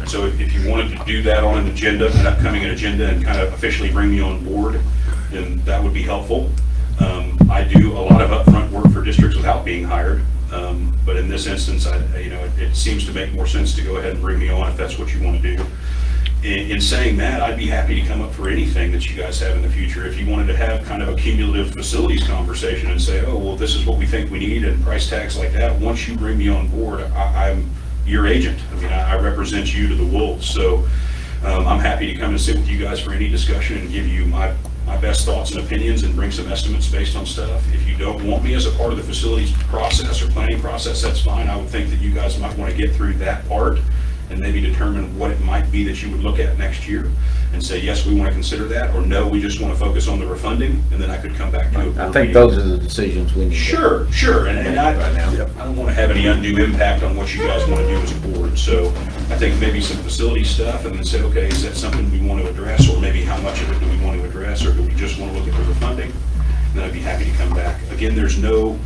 So if you wanted to do that on an agenda, an upcoming agenda, and kind of officially bring me on board, then that would be helpful. I do a lot of upfront work for districts without being hired. But in this instance, it seems to make more sense to go ahead and bring me on if that's what you want to do. In saying that, I'd be happy to come up for anything that you guys have in the future. If you wanted to have kind of a cumulative facilities conversation and say, oh, well, this is what we think we need and price tags like that, once you bring me on board, I'm your agent. I mean, I represent you to the wolves. So I'm happy to come and sit with you guys for any discussion and give you my best thoughts and opinions and bring some estimates based on stuff. If you don't want me as a part of the facilities process or planning process, that's fine. I would think that you guys might want to get through that part and maybe determine what it might be that you would look at next year and say, yes, we want to consider that, or no, we just want to focus on the refunding, and then I could come back to it. I think those are the decisions we need. Sure, and I don't want to have any undue impact on what you guys want to do as a board. So I think maybe some facility stuff, and then say, okay, is that something we want to address, or maybe how much of it do we want to address, or do we just want to look at the refunding? And then I'd be happy to come back. Again, there's no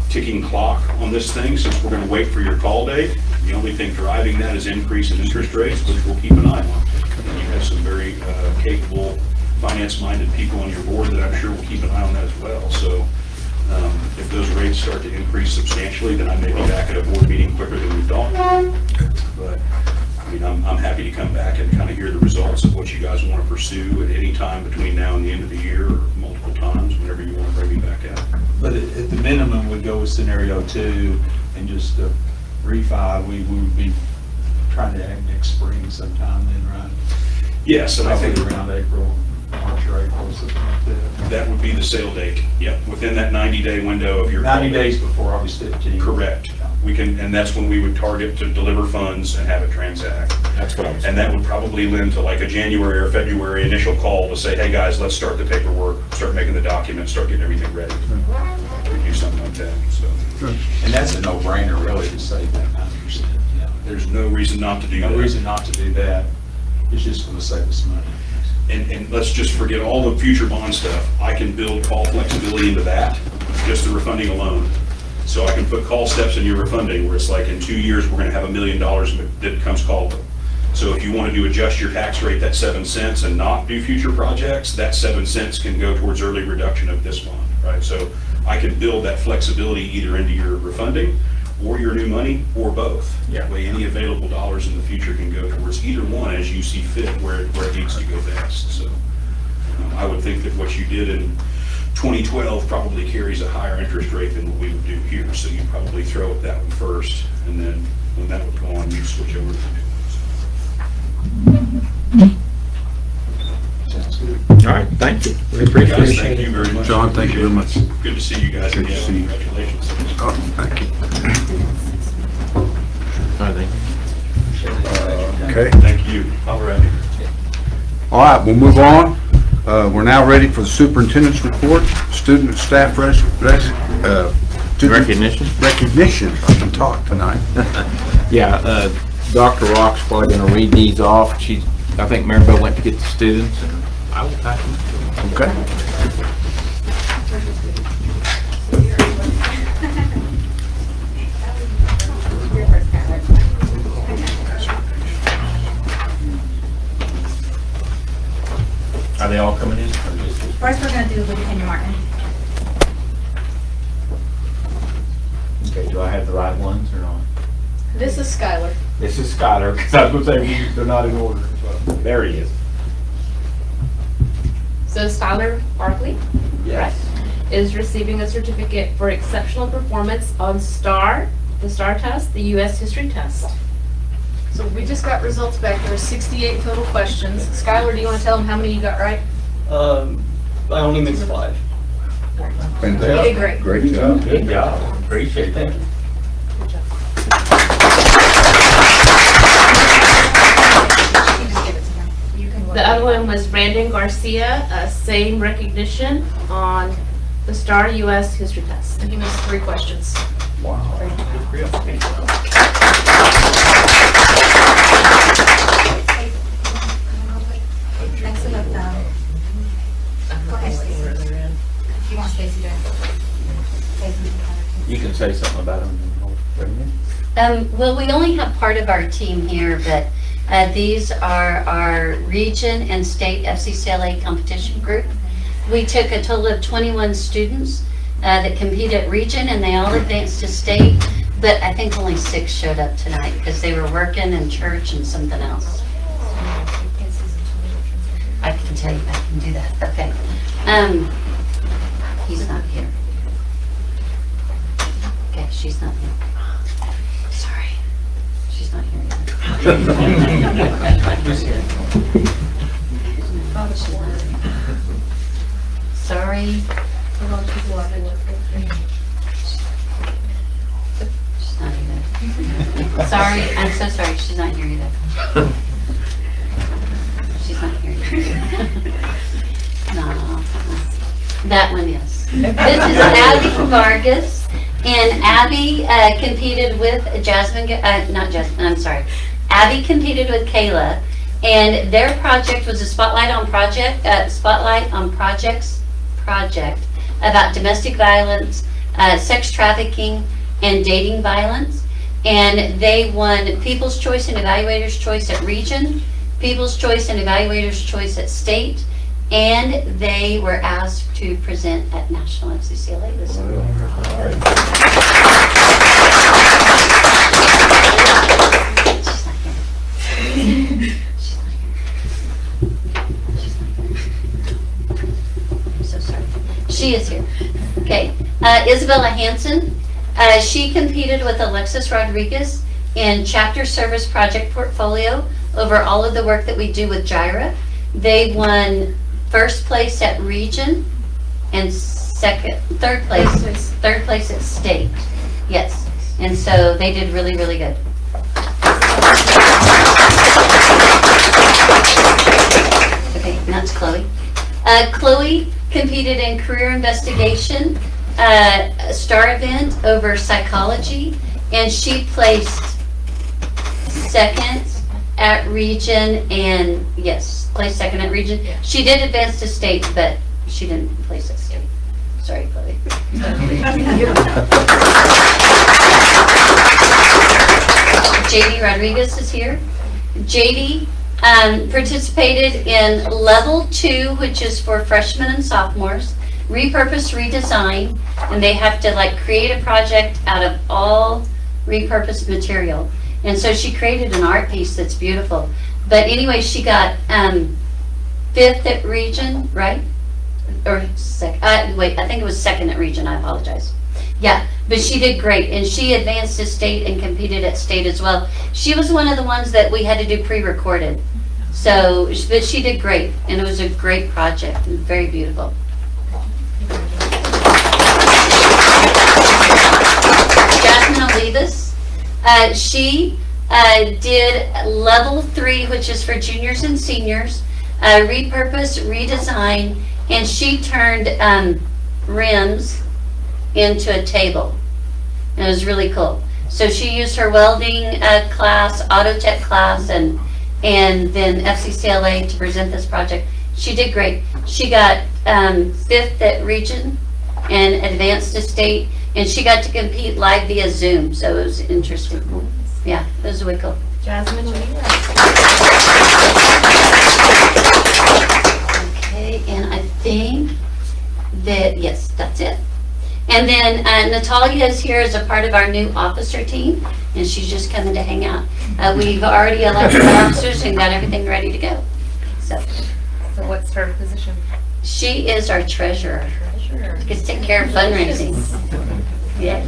ticking clock on this thing, since we're going to wait for your call date. The only thing driving that is increase in interest rates, which we'll keep an eye on. And you have some very capable, finance-minded people on your board that I'm sure will keep an eye on that as well. So if those rates start to increase substantially, then I may be back at a board meeting quicker than we thought. But I mean, I'm happy to come back and kind of hear the results of what you guys want to pursue at any time between now and the end of the year, or multiple times, whenever you want to bring me back out. But at the minimum, we'd go with scenario 2 and just refi. We would be trying to act next spring sometime then, right? Yes, and I think around April, March or April, something like that. that would be the sale date. Yep, within that 90-day window of your 90 days before August 15th. Correct. We can, and that's when we would target to deliver funds and have it transact. That's what I was. And that would probably lend to like a January or February initial call to say, hey guys, let's start the paperwork, start making the documents, start getting everything ready. We do something like that, so. And that's a no-brainer, really, to save that 90%. Yeah. There's no reason not to do that. No reason not to do that. It's just going to save us money. And let's just forget all the future bond stuff. I can build call flexibility into that, just the refunding alone. So I can put call steps in your refunding where it's like in 2 years, we're gonna have $1 million that becomes callable. So if you wanted to adjust your tax rate, that 7 cents, and not do future projects, that 7 cents can go towards early reduction of this bond, right? So I can build that flexibility either into your refunding or your new money, or both. Yeah. That way any available dollars in the future can go towards either one as you see fit where it needs to go best. So I would think that what you did in 2012 probably carries a higher interest rate than what we would do here. So you probably throw at that one first, and then when that would go on, you switch over to the new one. Sounds good. All right, thank you. We Guys, appreciate it. thank you very much. John, thank you very much. Good to see you guys Good again. to see you. Congratulations. Oh, thank you. I think. Okay. Thank you. All right. All right, we'll move on. We're now ready for the superintendent's report, student and staff Recognition? Recognition. I can talk tonight. Yeah, Dr. Rock's probably gonna read these off. I think Maribel went to get the students, and I will pass them. Okay. Are they all coming in? First, we're gonna do Lieutenant Martin. Okay, do I have the right ones or not? This is Skylar. This is Skylar, because I was gonna say, they're not in order. There he is. So Skylar Barkley Yes. is receiving a certificate for exceptional performance on STAR, the STAR test, the U.S. history test. So we just got results back. There were 68 total questions. Skylar, do you wanna tell them how many you got right? I only missed 5. You did great. Great job. Good job. Appreciate that. You just give it to him. You can. The other one was Brandon Garcia, same recognition on the STAR U.S. history test. And he missed 3 questions. Wow. Next we have, go ahead, Stacey. If you want Stacey to. You can say something about them. Well, we only have part of our team here, but these are our region and state FCCLA competition group. We took a total of 21 students that competed at region, and they all advanced to state, but I think only 6 showed up tonight because they were working in church and something else. I can tell you, I can do that, okay. He's not here. Okay, she's not here. Sorry, she's not here either. Who's here? Sorry. She's not here. Sorry, I'm so sorry, she's not here either. She's not here either. No. That one is. This is Abby Vargas, and Abby competed with Abby competed with Kayla, and their project was a spotlight on projects about domestic violence, sex trafficking, and dating violence. And they won People's Choice and Evaluators Choice at Region, People's Choice and Evaluators Choice at State, and they were asked to present at National FCCLA this year. I'm so sorry. She is here. Okay. Isabella Hansen. She competed with Alexis Rodriguez in Chapter Service Project Portfolio over all of the work that we do with JIRA. They won first place at region and third place at state. Yes. And so they did really, really good. Okay, and that's Chloe. Chloe competed in career investigation, STAR event over psychology, and she placed second at region, and yes, placed second at region. She did advance to state, but she didn't place at state. Sorry, Chloe. JD Rodriguez is here. JD participated in level 2, which is for freshmen and sophomores, repurpose, redesign, and they have to like create a project out of all repurposed material. And so she created an art piece that's beautiful. But anyway, she got 5th at region, right? Or wait, I think it was 2nd at region, I apologize. Yeah, but she did great, and she advanced to state and competed at state as well. She was one of the ones that we had to do pre-recorded. So, but she did great, and it was a great project, and very beautiful. Jasmine Olivas, she did level 3, which is for juniors and seniors, repurpose, redesign, and she turned rims into a table. And it was really cool. So she used her welding class, auto tech class, and then FCCLA to present this project. She did great. She got 5th at region and advanced to state, and she got to compete live via Zoom, so it was interesting. Yeah, it was really cool. Jasmine, okay, and I think that, yes, that's it. And then Natalia is here as a part of our new officer team, and she's just coming to hang out. We've already elected officers and got everything ready to go. So what's her position? She is our treasurer. Gets to take care of fundraising. Yeah.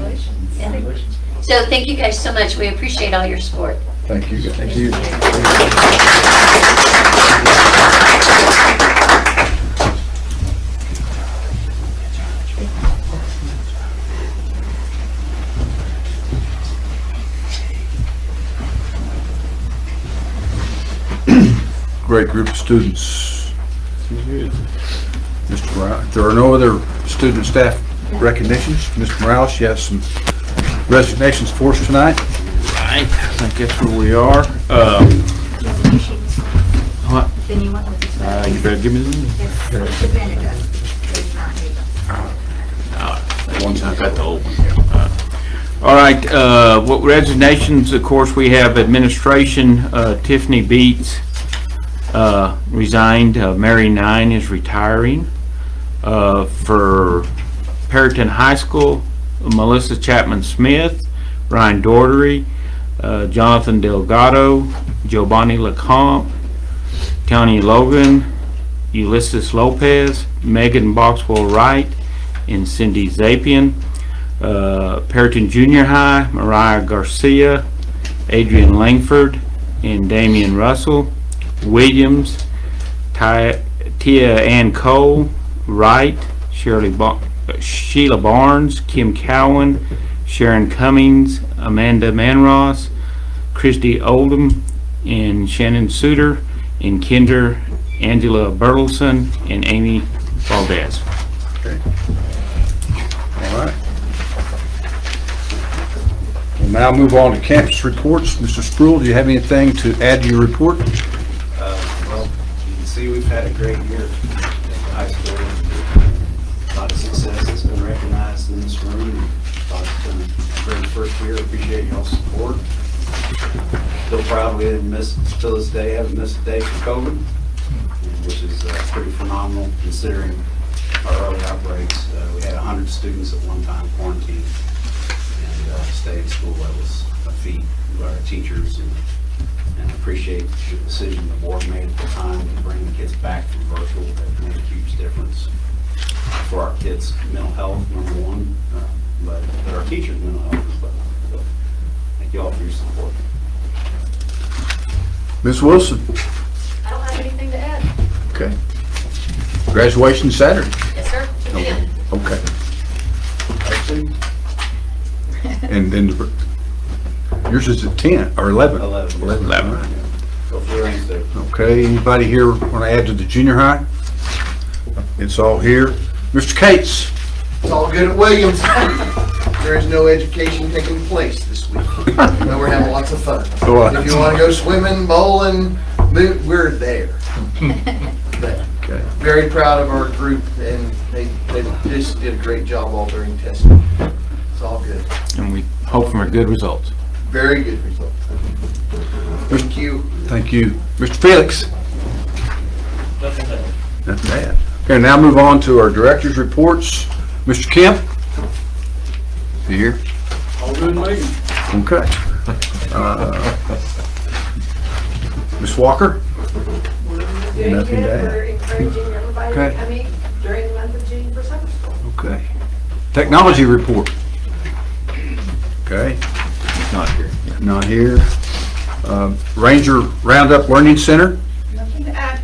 Yeah. So thank you guys so much. We appreciate all your support. Thank you. Thank you. Great group of students. Mr. Morales, if there are no other student staff recognitions, Mr. Morales, you have some resignations for us tonight. Right, I think that's where we are. What? Then you want to You better give me the ones I got the old one. All right, what resignations, of course, we have administration, Tiffany Beats resigned, Mary Nine is retiring. For Perryton High School, Melissa Chapman Smith, Ryan Daugherty, Jonathan Delgado, Giovanni LeComte, Tony Logan, Ulysses Lopez, Megan Boxwell Wright, and Cindy Zapian. Perryton Junior High, Mariah Garcia, Adrian Langford, and Damian Russell. Williams, Tia Ann Cole, Wright, Sheila Barnes, Kim Cowan, Sharon Cummings, Amanda Manross, Christy Oldham, and Shannon Suter, and Kinder Angela Bertelson, and Amy Valdez. Okay. All right. We'll now move on to campus reports. Mr. Spruill, do you have anything to add to your report? Well, you can see we've had a great year at high school. A lot of success has been recognized in this room. Thought it's been a great first year. Appreciate y'all's support. Still proud we didn't miss, till this day, haven't missed a day for COVID, which is pretty phenomenal considering our early outbreaks. We had 100 students at one time quarantined and stayed in school. That was a feat by our teachers, and I appreciate the decision the board made at the time to bring the kids back from virtual. That made a huge difference for our kids' mental health, number one, but our teachers' mental health as well. So thank you all for your support. Ms. Wilson? I don't have anything to add. Okay. Graduation Saturday? Yes, sir. 2 p.m. Okay. And then yours is at 10 or 11? 11. 11. Go for the rings there. Okay, anybody here want to add to the junior high? It's all here. Mr. Cates? It's all good at Williams. There is no education taking place this week. But we're having lots of fun. If you want to go swimming, bowling, we're there. But very proud of our group, and they just did a great job all during testing. It's all good. And we hope for good results. Very good results. Thank you. Thank you. Mr. Felix? Nothing bad. Not bad. Okay, now move on to our director's reports. Mr. Kemp? You here? All good, lady. Okay. Ms. Walker? Doing Nothing good. to add. We're encouraging everybody Okay. to come in during the month of June for summer school. Okay. Technology report? Okay. Not here. Not here. Ranger Roundup Learning Center? Nothing to add.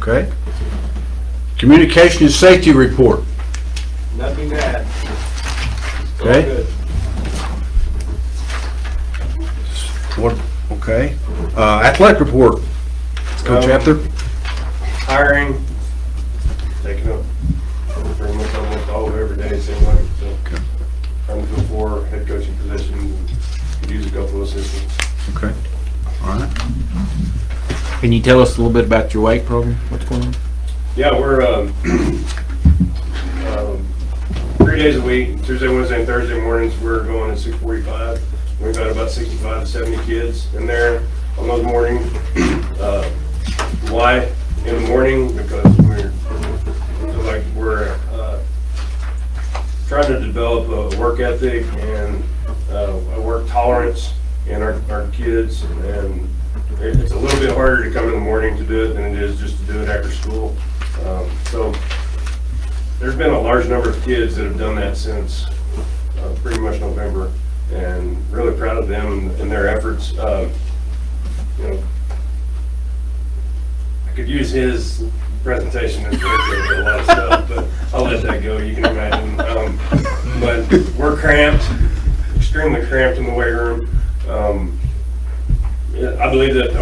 Okay. Communication and safety report? Nothing to add. Okay. Good. What, okay. Athletic report? Coach Apter? Hiring, taking up pretty much almost all of every day, it seems like, so. I'm looking for head coaching positions, could use a couple of assistants. Okay. All right. Can you tell us a little bit about your weight program? What's going on? Yeah, we're 3 days a week, Tuesday, Wednesday, and Thursday mornings, we're going at 6:45. We've got about 65 to 70 kids in there on those mornings. Why in the morning? Because we're trying to develop a work ethic and a work tolerance in our kids, and it's a little bit harder to come in the morning to do it than it is just to do it after school. So there's been a large number of kids that have done that since pretty much November, and really proud of them and their efforts. You know, I could use his presentation as a lot of stuff, but I'll let that go, you can imagine. But we're cramped, extremely cramped in the weight room. I believe that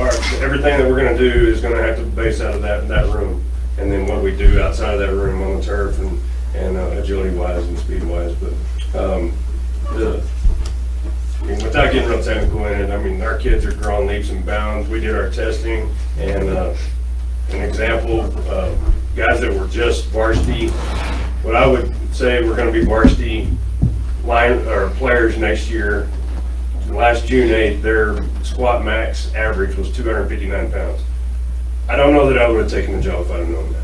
everything that we're going to do is going to have to base out of that room, and then what we do outside of that room on the turf and agility wise and speed wise. But I mean, without getting real technical in it, I mean, our kids are growing leaps and bounds. We did our testing, and an example, guys that were just varsity, what I would say we're going to be varsity players next year. Last June 8th, their squat max average was 259 pounds. I don't know that I would have taken the job if I'd have known that.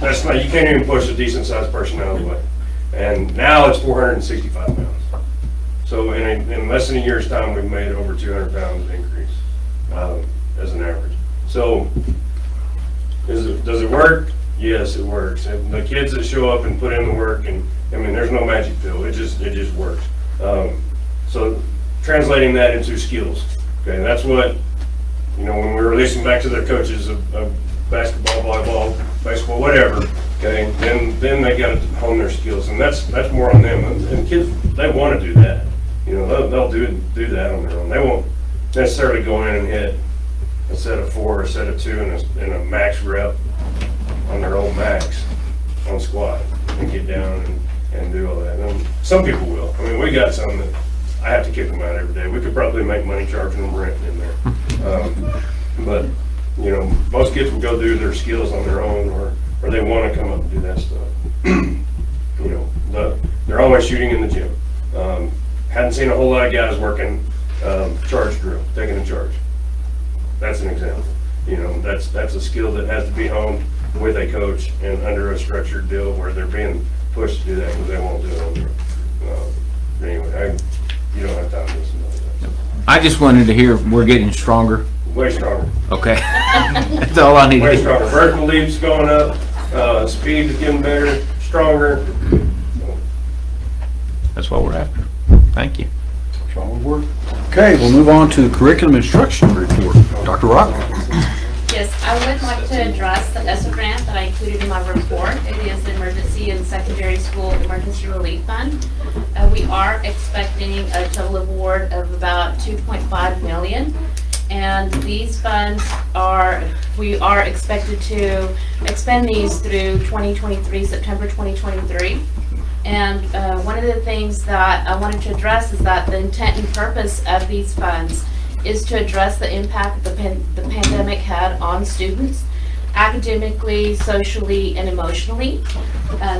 That's not, you can't even push a decent sized person out of the way. And now it's 465 pounds. So in less than a year's time, we've made over 200 pounds increase as an average. So does it work? Yes, it works. And the kids that show up and put in the work, and I mean, there's no magic pill. It just works. So translating that into skills. Okay, that's what, you know, when we release them back to their coaches of basketball, volleyball, baseball, whatever, okay, then they got to hone their skills, and that's more on them. And kids, they want to do that. You know, they'll do that on their own. They won't necessarily go in and hit a set of 4 or a set of 2 and a max rep on their old max on squat and get down and do all that. And some people will. I mean, we got some that I have to kick them out every day. We could probably make money charging them rent in there. But, you know, most kids will go do their skills on their own, or they want to come up and do that stuff. You know, they're always shooting in the gym. Hadn't seen a whole lot of guys working charge drill, taking a charge. That's an example. You know, that's a skill that has to be honed with a coach and under a structured deal where they're being pushed to do that because they won't do it on their own. Anyway, you don't have time to listen to that. I just wanted to hear we're getting stronger. Way stronger. Okay. That's all I need to Way hear. stronger. Vertical leaps going up. Speed is getting better, stronger. That's what we're after. Thank you. Solid work. Okay, we'll move on to curriculum instruction report. Dr. Rock? Yes, I would like to address the ESSA grant that I included in my report. It is the Emergency and Secondary School Emergency Relief Fund. We are expecting a total award of about $2.5 million. And these funds we are expected to expend these through 2023, September 2023. And one of the things that I wanted to address is that the intent and purpose of these funds is to address the impact the pandemic had on students, academically, socially, and emotionally.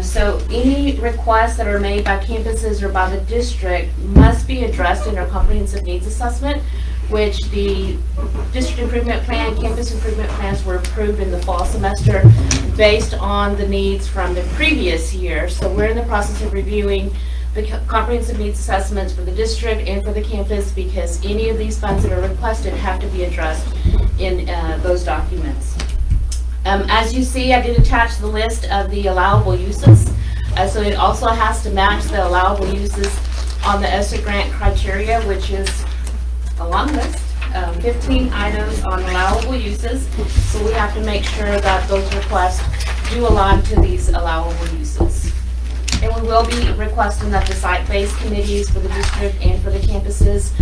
So any requests that are made by campuses or by the district must be addressed in our comprehensive needs assessment, which the district improvement plan, campus improvement plans were approved in the fall semester based on the needs from the previous year. So we're in the process of reviewing the comprehensive needs assessments for the district and for the campus, because any of these funds that are requested have to be addressed in those documents. As you see, I did attach the list of the allowable uses. So it also has to match the allowable uses on the ESSA grant criteria, which is a long list, 15 items on allowable uses. So we have to make sure that those requests do align to these allowable uses. And we will be requesting that the site-based committees for the district and for the campuses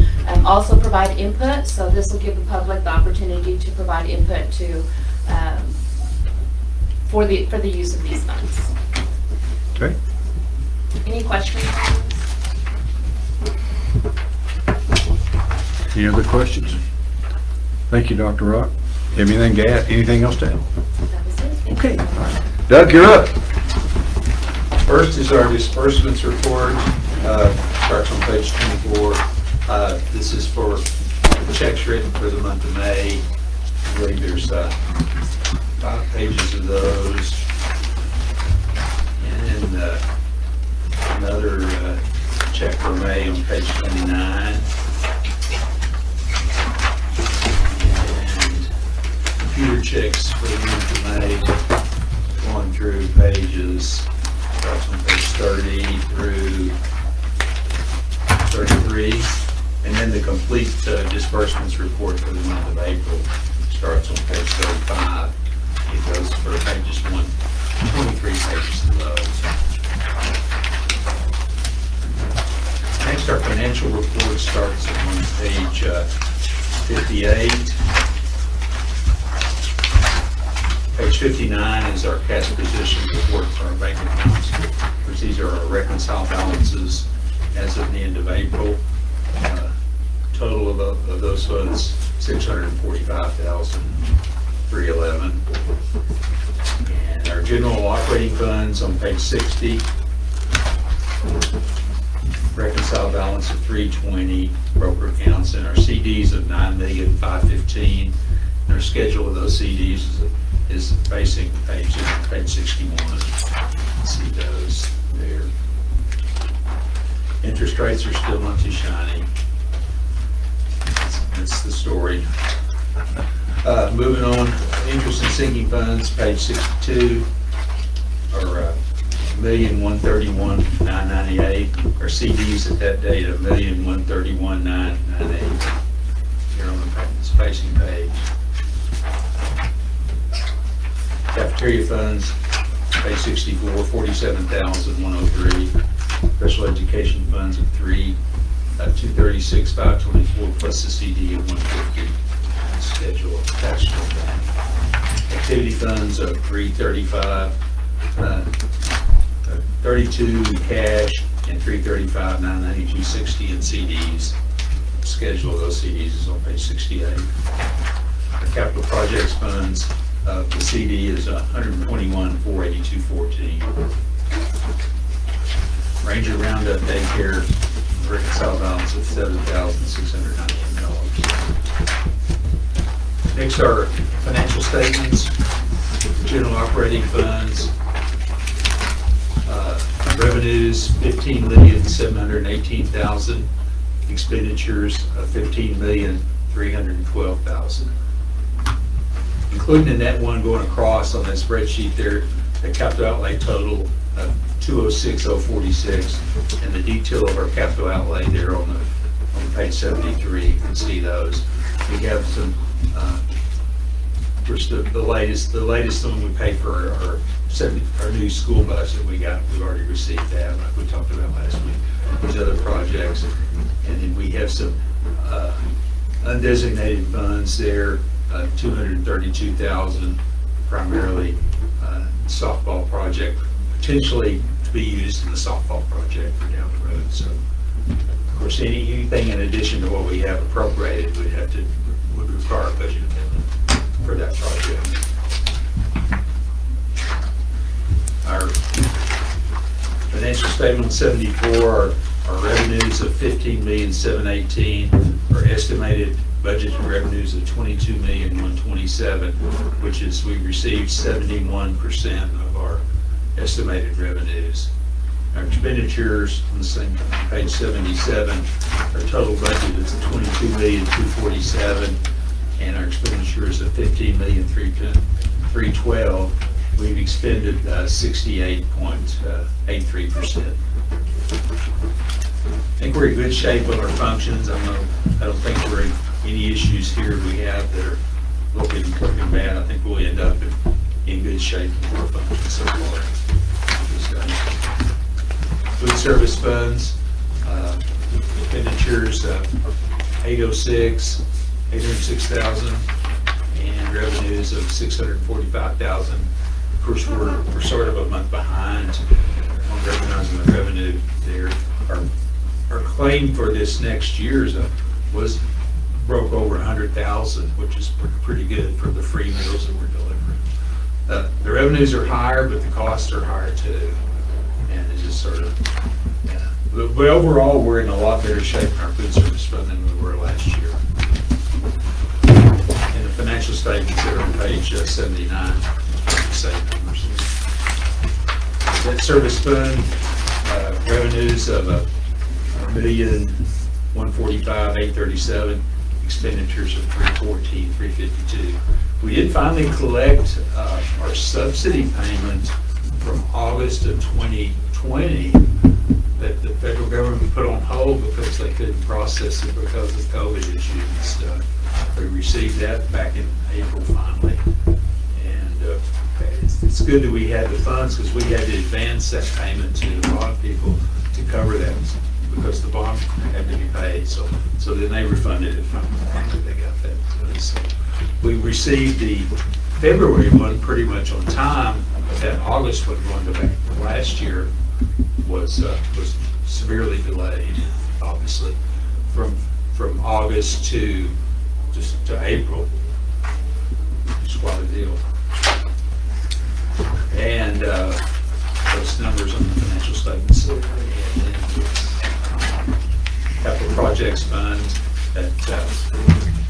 also provide input. So this will give the public the opportunity to provide input to for the use of these funds. Okay. Any questions? Any other questions? Thank you, Dr. Rock. Anything to add? Anything else to add? That was it. Okay. Doug, you're up. First is our disbursements report, starts on page 24. This is for checks written for the month of May. I believe there's 5 pages of those. And then another check for May on page 29. And computer checks for the month of May, going through pages, starts on page 30 through 33. And then the complete disbursements report for the month of April starts on page 35. It goes for pages 23 pages of those. Next, our financial report starts on page 58. Page 59 is our cash position report for our bank accounts, which these are our reconciled balances as of the end of April. Total of those funds, $645,311. And our general operating funds on page 60, reconciled balance of $320, broker accounts, and our CDs of $9,515,000. And our schedule of those CDs is is facing page 61. See those there. Interest rates are still not too shiny. That's the story. Moving on, interest and sinking funds, page 62, or $1,131,998. Our CDs at that date, $1,131,998. Here on the facing page. Cafeteria funds, page 64, $47,103. Special education funds of $236,524 plus the CD of $150. Schedule attached to that. Activity funds of $335, $32 in cash and $335,992.60 in CDs. Schedule of those CDs is on page 68. Our capital projects funds, the CD is $121,482.14. Ranger Roundup daycare reconcile balance of $7,698. Next are financial statements, general operating funds, revenues $15,718,000, expenditures of $15,312,000. Including in that one going across on that spreadsheet there, the capital outlay total of $206,046, and the detail of our capital outlay there on page 73. You can see those. We have some, the latest one we paid for our new school bus that we've already received that, like we talked about last week. These other projects, and then we have some undesignated funds there, $232,000, primarily softball project, potentially to be used in the softball project for down the road. So, of course, anything in addition to what we have appropriated would require a budget amendment for that project. Our financial statement 74, our revenues of $15,718,000, our estimated budgeted revenues of $22,127,000, which is we received 71% of our estimated revenues. Our expenditures on the same page 77, our total budget is $22,247,000, and our expenditures of $15,312,000. We've expended 68.83%. I think we're in good shape with our functions. I don't think we're in any issues here we have that are looking bad. I think we'll end up in good shape with our functions so far. Food service funds, expenditures $806,000, and revenues of $645,000. Of course, we're sort of a month behind on recognizing the revenue there. Our claim for this next year's broke over 100,000, which is pretty good for the free meals that we're delivering. The revenues are higher, but the costs are higher too, and it's just sort of, yeah. But overall, we're in a lot better shape in our food service fund than we were last year. And the financial statements that are on page 79, same numbers. Debt service fund, revenues of $1,145,837, expenditures of $314,352. We did finally collect our subsidy payment from August of 2020 that the federal government put on hold because they couldn't process it because of COVID issues and stuff. We received that back in April finally. And it's good that we had the funds because we had to advance that payment to the bond people to cover that because the bond had to be paid. So then they refunded it from they got that. So we received the February one pretty much on time, but that August one going to back to last year was severely delayed, obviously, from August to April. It's quite a deal. And those numbers on the financial statements. Capital projects fund that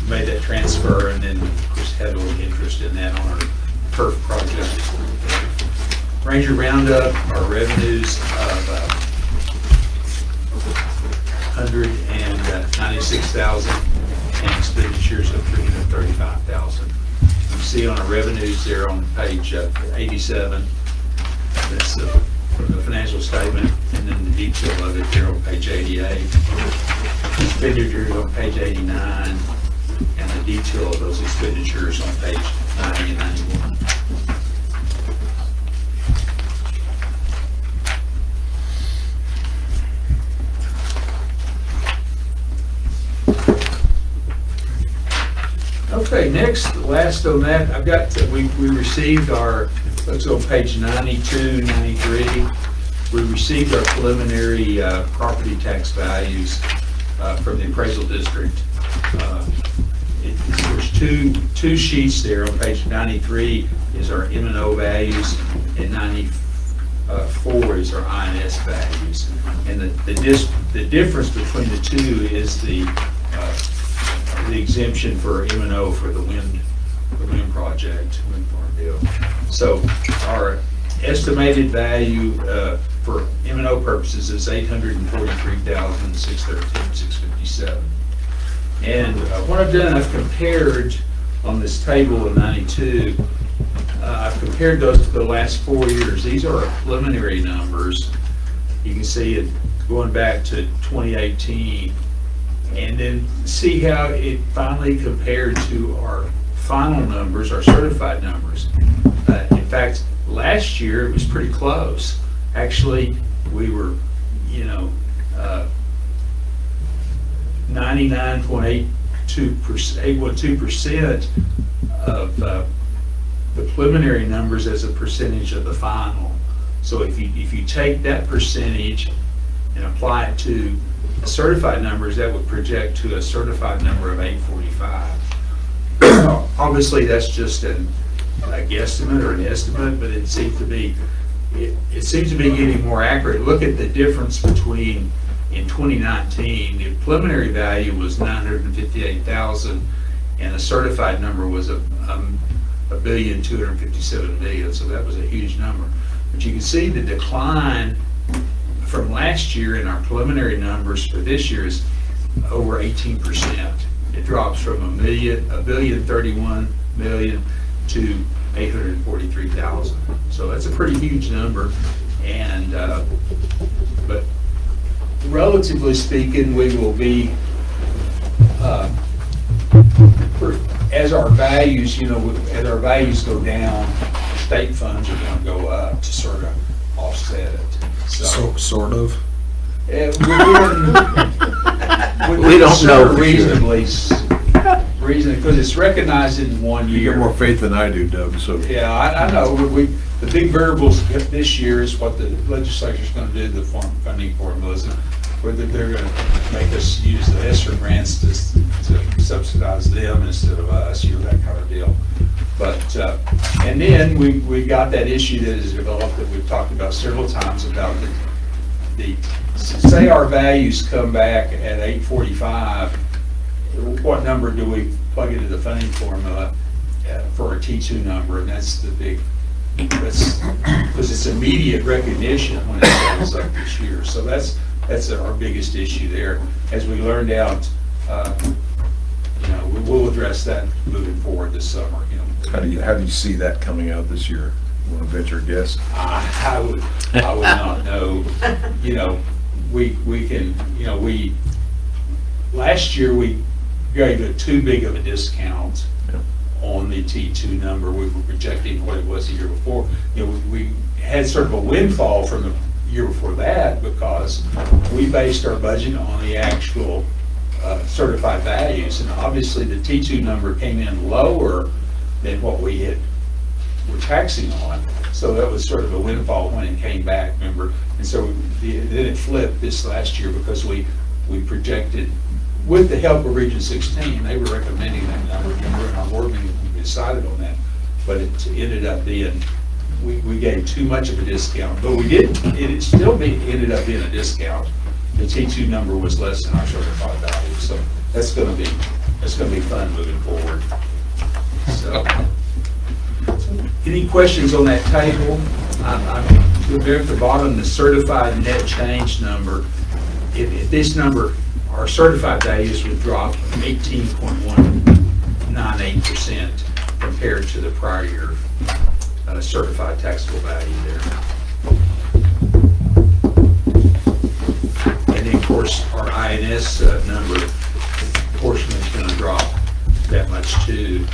made that transfer, and then of course had a little interest in that on our turf project. Ranger Roundup, our revenues of $196,000 and expenditures of $335,000. You see on our revenues there on page 87, that's from the financial statement, and then the detail of it there on page 88. Expenditures on page 89, and the detail of those expenditures on page 90 and 91. Okay, next, last on that, I've got, we received our, let's go on page 92, 93. We received our preliminary property tax values from the appraisal district. There's two sheets there. On page 93 is our M&O values, and 94 is our INS values. And the difference between the two is the exemption for M&O for the wind project, wind farm deal. So our estimated value for M&O purposes is $843,613,657. And what I've done, I've compared on this table of 92, I've compared those to the last 4 years. These are our preliminary numbers. You can see it going back to 2018, and then see how it finally compared to our final numbers, our certified numbers. In fact, last year it was pretty close. Actually, we were, 99.82% of the preliminary numbers as a percentage of the final. So if you take that percentage and apply it to certified numbers, that would project to a certified number of 845. Obviously, that's just a guesstimate or an estimate, but it seems to be getting more accurate. Look at the difference between, in 2019, the preliminary value was $958,000, and the certified number was $1,257,000,000. So that was a huge number. But you can see the decline from last year in our preliminary numbers for this year is over 18%. It drops from $1,031,000,000 to 843,000. So that's a pretty huge number. And but relatively speaking, we will be as our values, as our values go down, state funds are going to go up to sort of offset it. So Sort of. we don't know for reasonably, because it's recognized in 1 year. You got more faith than I do, Doug, so. Yeah, I know. The big variables this year is what the legislature's going to do, the funding formulas, and whether they're going to make us use the ESSER grants to subsidize them instead of us, that kind of deal. But, and then we got that issue that is developed that we've talked about several times about say our values come back at 845, what number do we plug into the funding formula for a T2 number? And that's the big, because it's immediate recognition when it goes up this year. So that's our biggest issue there. As we learned out, we'll address that moving forward this summer. How do you see that coming out this year? You want to venture a guess? I would not know. We can, last year we gave it too big of a discount on the T2 number. We were projecting what it was the year before. We had sort of a windfall from the year before that because we based our budget on the actual certified values, and obviously the T2 number came in lower than what we were taxing on. So that was sort of a windfall when it came back, remember? And so then it flipped this last year because we projected, with the help of Region 16, they were recommending that number. Remember, in our board meeting, we decided on that. But it ended up being, we gave too much of a discount. But we didn't, it still ended up being a discount. The T2 number was less than our certified value. So that's going to be fun moving forward. So, Any questions on that table? We're there at the bottom, the certified net change number. If this number, our certified values would drop 18.198% compared to the prior year certified taxable value there. And then, of course, our INS number portion is going to drop that much too.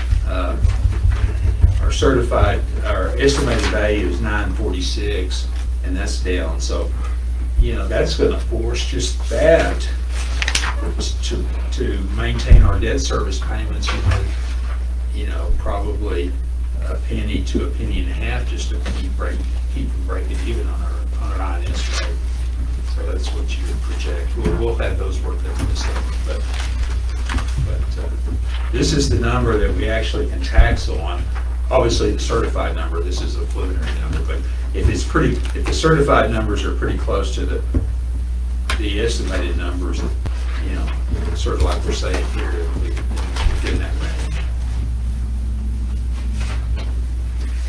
Our certified, our estimated value is 946, and that's down. So, you know, that's going to force just that to maintain our debt service payments. You know, probably a penny to a penny and a half just to keep breaking even on our INS rate. So that's what you would project. We'll have those worked out in a second, but this is the number that we actually can tax on. Obviously, the certified number, this is a preliminary number, but if the certified numbers are pretty close to the estimated numbers, you know, sort of like we're saying here, within that range.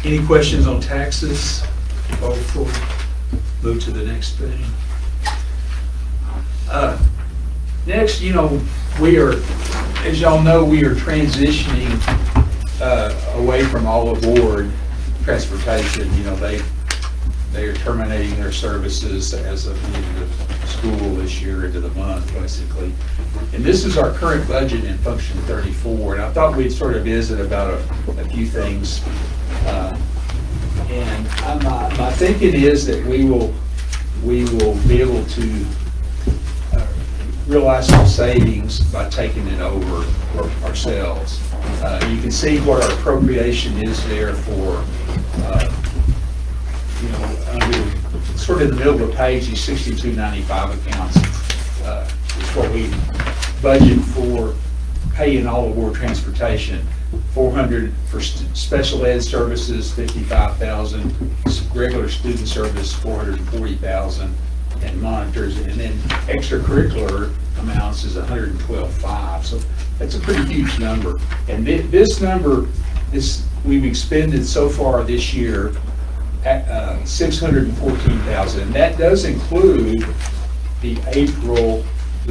Any questions on taxes? Before we move to the next thing. Next, you know, we are, as y'all know, we are transitioning away from all aboard transportation. You know, they are terminating their services as of the end of school this year, into the month, basically. And this is our current budget in Function 34. And I thought we'd sort of visit about a few things. And my thinking is that we will be able to realize some savings by taking it over ourselves. You can see what our appropriation is there for, you know, sort of in the middle of the page, these 6295 accounts is what we budget for paying all aboard transportation. 400 for special ed services, 55,000, regular student service, 440,000, and monitors, and then extracurricular amounts is 112.5. So that's a pretty huge number. And this number is, we've expended so far this year at 614,000. And that does include the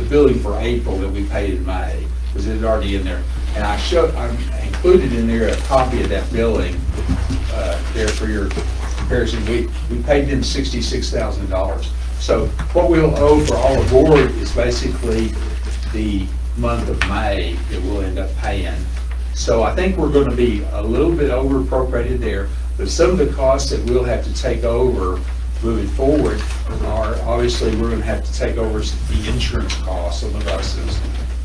billing for April that we paid in May, because it's already in there. And I included in there a copy of that billing there for your comparison. We paid them $66,000. So what we'll owe for all aboard is basically the month of May that we'll end up paying. So I think we're going to be a little bit over appropriated there, but some of the costs that we'll have to take over moving forward are, obviously, we're going to have to take over the insurance costs on the buses,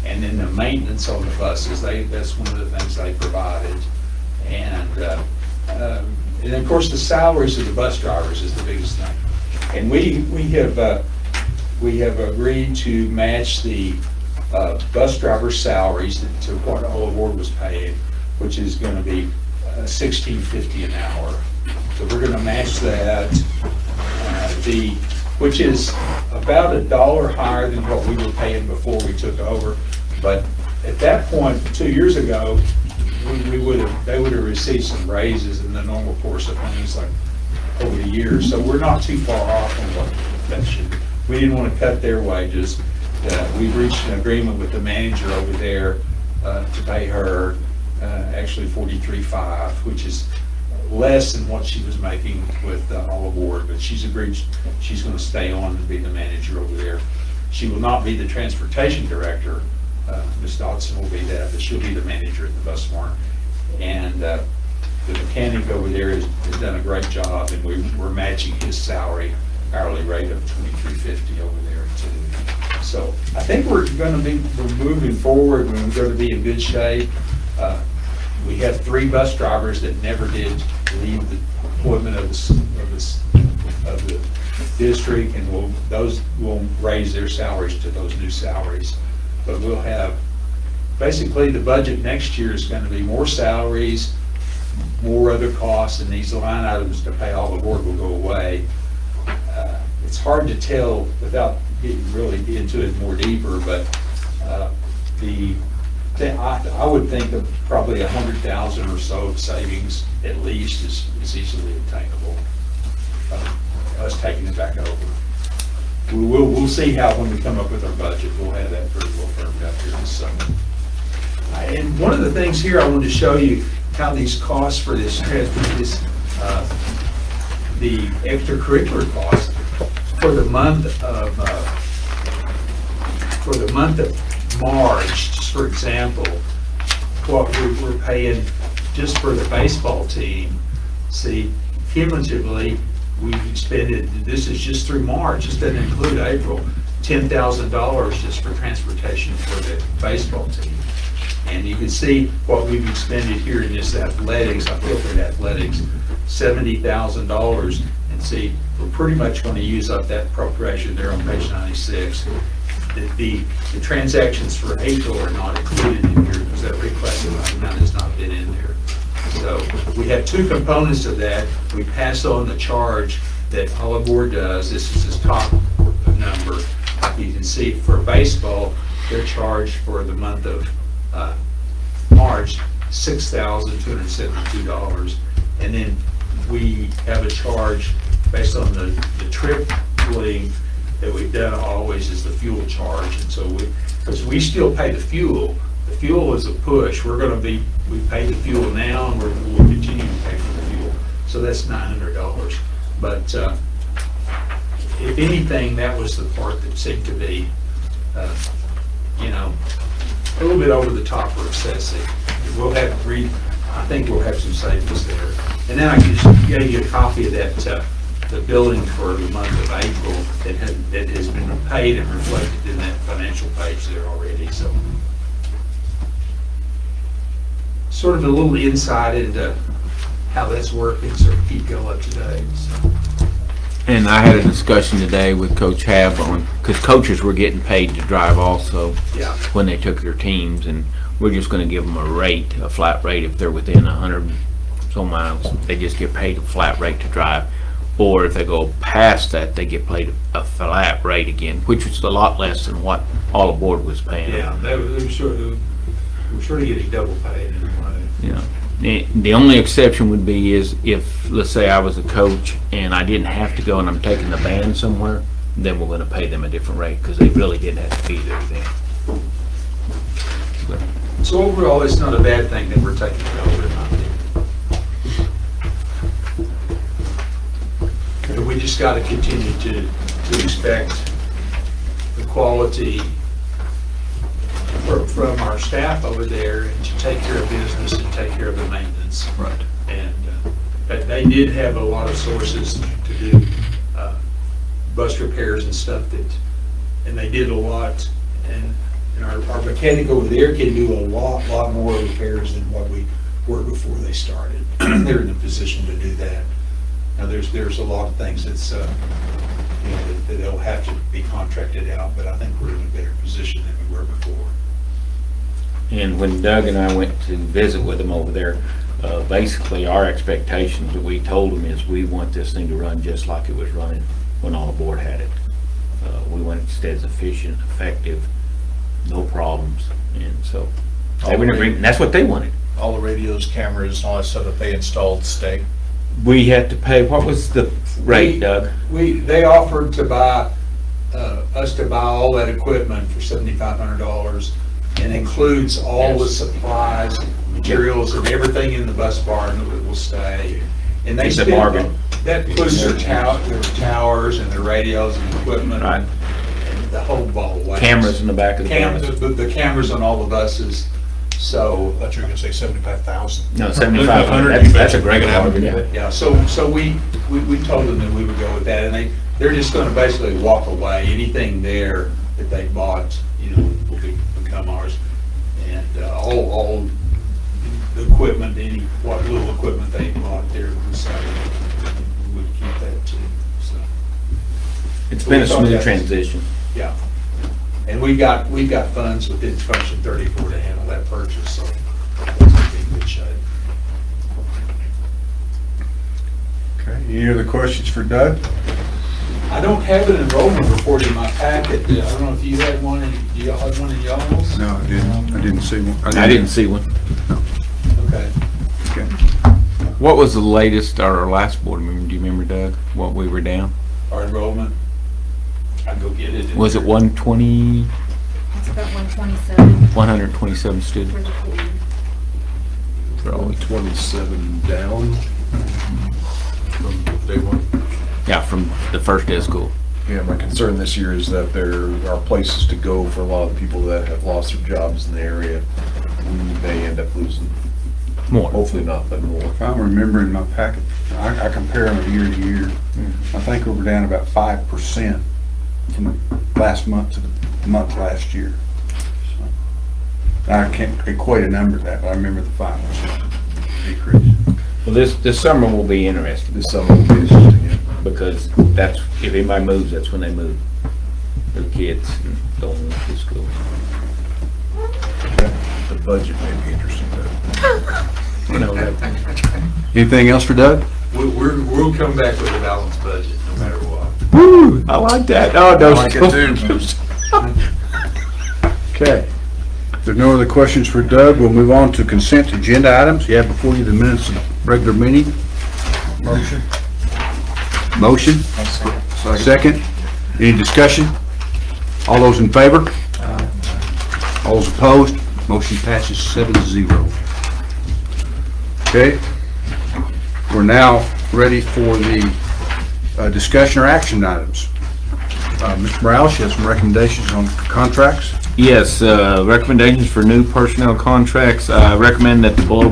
and then the maintenance on the buses. That's one of the things they provided. And of course, the salaries of the bus drivers is the biggest thing. And we have agreed to match the bus driver salaries to what all aboard was paid, which is going to be $16.50 an hour. So we're going to match that, which is about $1 higher than what we were paying before we took over. But at that point, 2 years ago, they would have received some raises in the normal course of things, like over the years. So we're not too far off on what that should be. We didn't want to cut their wages. We've reached an agreement with the manager over there to pay her actually $43.5, which is less than what she was making with all aboard, but she's agreed she's going to stay on and be the manager over there. She will not be the transportation director. Ms. Dodson will be that, but she'll be the manager at the bus barn. And the mechanic over there has done a great job, and we're matching his salary, hourly rate of $23.50 over there too. So I think we're moving forward, and we're going to be in good shape. We have 3 bus drivers that never did leave the employment of the district, and those will raise their salaries to those new salaries. But we'll have, basically the budget next year is going to be more salaries, more other costs, and these line items to pay all aboard will go away. It's hard to tell without getting really into it more deeper, but the I would think of probably 100,000 or so of savings at least is easily attainable. Us taking it back over. We'll see how, when we come up with our budget, we'll have that pretty well firmed up here this summer. And one of the things here I wanted to show you how these costs for the extracurricular costs for the month of March, just for example, what we're paying just for the baseball team. See, cumulatively, we've expended, this is just through March, this doesn't include April, $10,000 just for transportation for the baseball team. And you can see what we've expended here in this athletics, I filtered athletics, $70,000. And see, we're pretty much going to use up that appropriation there on page 96. The transactions for April are not included in here because that reclassified amount has not been in there. So we have two components of that. We pass on the charge that Olive Board does. This is the top number. You can see for baseball, they're charged for the month of March, $6,272. And then we have a charge based on the tripling that we've done always is the fuel charge. And so because we still pay the fuel is a push. We pay the fuel now, and we'll continue to pay for the fuel. So that's $900. But if anything, that was the part that seemed to be, a little bit over the top or excessive. I think we'll have some savings there. And then I just gave you a copy of that, the billing for the month of April that has been paid and reflected in that financial page there already. So sort of a little insight into how that's working, sort of keep you all up to date. So. And I had a discussion today with Coach Hab on, because coaches were getting paid to drive also when they took their teams, and we're just going to give them a rate, a flat rate if they're within 100 so miles. They just get paid a flat rate to drive. Or if they go past that, they get paid a flat rate again, which was a lot less than what Olive Board was paying. Yeah, they were sort of getting double paid in a way. Yeah. The only exception would be is if, let's say I was a coach and I didn't have to go and I'm taking the band somewhere, then we're going to pay them a different rate because they really didn't have to be there then. So overall, it's not a bad thing that we're taking it over. But we just got to continue to expect the quality from our staff over there and to take care of business and take care of the maintenance. Right. And but they did have a lot of sources to do bus repairs and stuff and they did a lot. And our mechanic over there can do a lot more repairs than what we were before they started. They're in a position to do that. Now there's a lot of things that's that they'll have to be contracted out, but I think we're in a better position than we were before. And when Doug and I went to visit with them over there, basically our expectations that we told them is we want this thing to run just like it was running when Olive Board had it. We want it to stay as efficient, effective, no problems, and so they were in agreement, and that's what they wanted. All the radios, cameras, and all that stuff that they installed stay. We had to pay, what was the rate, Doug? They offered to buy us to buy all that equipment for $7,500, and includes all the supplies, materials, and everything in the bus barn that will stay. And they spent, that includes their towers and their radios and equipment, and the whole ball of wax. Cameras in the back of the bus. The cameras on all the buses. So I thought you were going to say 75,000. No, 7,500. That's a great bargain. Yeah. So we told them that we would go with that, and they're just going to basically walk away. Anything there that they bought, will become ours, and all the equipment, what little equipment they bought there, we would keep that too. So it's been a smooth transition. Yeah. And we've got funds within Function 34 to handle that purchase, so it's in good shape. Okay, any other questions for Doug? I don't have an enrollment report in my packet. I don't know if you had one, and do y'all have one in y'all's? No, I didn't see one. I didn't see one. Okay. Okay. What was the latest, our last board meeting? Do you remember, Doug, what we were down? Our enrollment, I'll go get it. Was it 120, It's about 127 127 students? for the whole year. Probably 27 down. From day one. Yeah, from the first day of school. Yeah, my concern this year is that there are places to go for a lot of people that have lost their jobs in the area. We may end up losing More. hopefully not, but more. If I'm remembering my packet, I compare them year to year. I think we were down about 5% from last month to the month last year. So, I can't equate a number to that, but I remember the 5% decrease. Well, this summer will be interesting. This summer will be interesting, yeah. Because that's, if anybody moves, that's when they move. Their kids and going to school. The budget may be interesting though. You know, that, Anything else for Doug? We'll come back with a balanced budget, no matter what. woo, I like that. Oh, no. I like it too. Okay. If there's no other questions for Doug, we'll move on to consent agenda items. You have before you the minutes of the regular meeting. Motion. Motion? Second. Any discussion? All those in favor? All those opposed? Motion passes 7-0. Okay. We're now ready for the discussion or action items. Mr. Morales, you have some recommendations on contracts? Yes, recommendations for new personnel contracts. Recommend that the below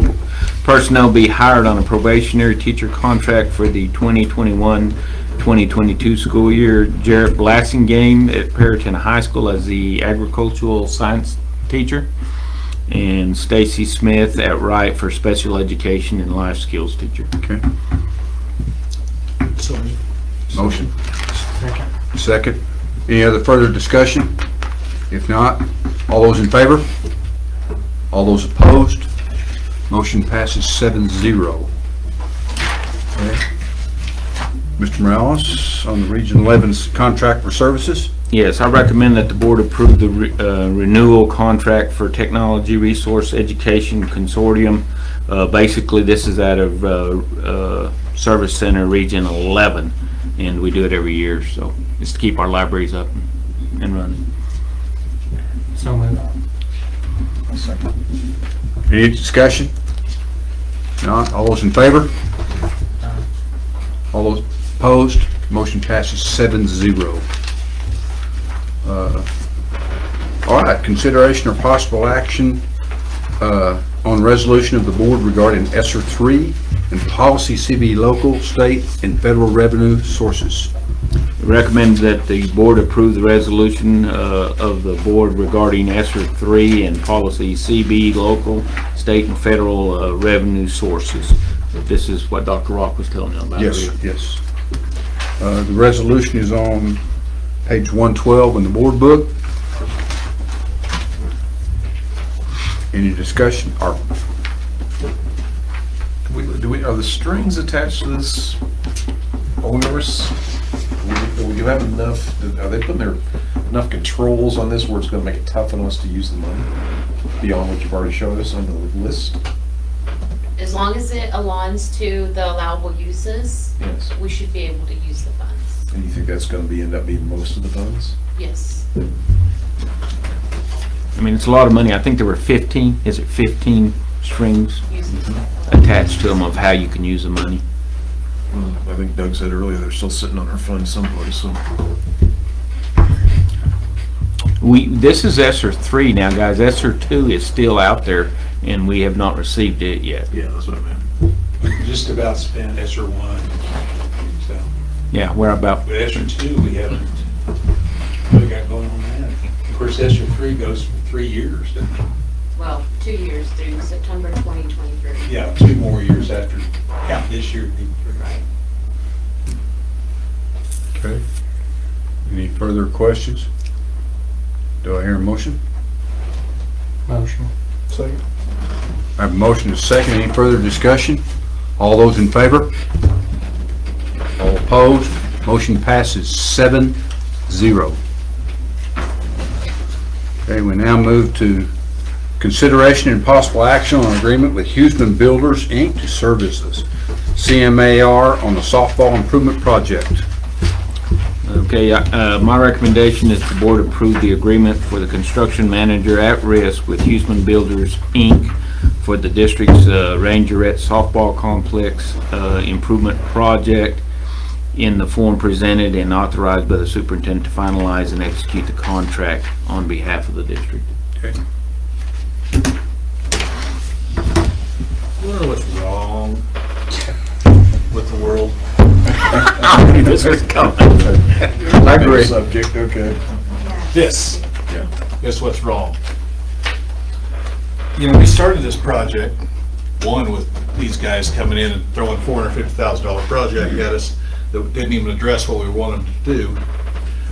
personnel be hired on a probationary teacher contract for the 2021-2022 school year. Jarrett Blassingame at Perryton High School as the agricultural science teacher, and Stacy Smith at Wright for special education and life skills teacher. Okay. So moved. Motion. Second. Any other further discussion? If not, all those in favor? All those opposed? Motion passes 7-0. Okay. Mr. Morales, on the Region 11's contract for services? Yes, I recommend that the board approve the renewal contract for Technology Resource Education Consortium. Basically, this is out of Service Center Region 11, and we do it every year, so it's to keep our libraries up and running. So moved. Any discussion? Not, all those in favor? All those opposed? Motion passes 7-0. All right, consideration or possible action on resolution of the board regarding ESSER 3 and policy CB local, state, and federal revenue sources. Recommend that the board approve the resolution of the board regarding ESSER 3 and policy CB local, state, and federal revenue sources. This is what Dr. Rock was telling you about. Yes, yes. The resolution is on page 112 in the board book. Any discussion? Are the strings attached to this onerous? Do you have enough, are they putting enough controls on this where it's going to make it tough on us to use the money beyond what you've already showed us on the list? As long as it aligns to the allowable uses, Yes. we should be able to use the funds. And you think that's going to end up being most of the funds? Yes. I mean, it's a lot of money. I think there were 15, is it 15 strings attached to them of how you can use the money. I think Doug said earlier they're still sitting on our funds someplace, so. This is ESSER 3 now, guys. ESSER 2 is still out there, and we have not received it yet. Yeah, that's what I meant. Just about spent ESSER 1, so. Yeah, we're about. But ESSER 2, we haven't really got going on that. Of course, ESSER 3 goes for 3 years, doesn't it? Well, 2 years through September 2023. Yeah, 2 more years after this year. Right. Okay. Any further questions? Do I hear a motion? Motion. Second. I have a motion and a second. Any further discussion? All those in favor? All opposed? Motion passes 7-0. Okay, we now move to consideration and possible action on agreement with Hughesman Builders, Inc. to serve as the CMAR on the softball improvement project. Okay, my recommendation is the board approve the agreement for the construction manager at risk with Hughesman Builders, Inc. for the district's Rangerette softball complex improvement project in the form presented and authorized by the superintendent to finalize and execute the contract on behalf of the district. Okay. You know what's wrong with the world? This is coming. I agree. Subject, okay. This. Yeah. Guess what's wrong? You know, we started this project, one with these guys coming in and throwing $450,000 project at us that didn't even address what we wanted to do.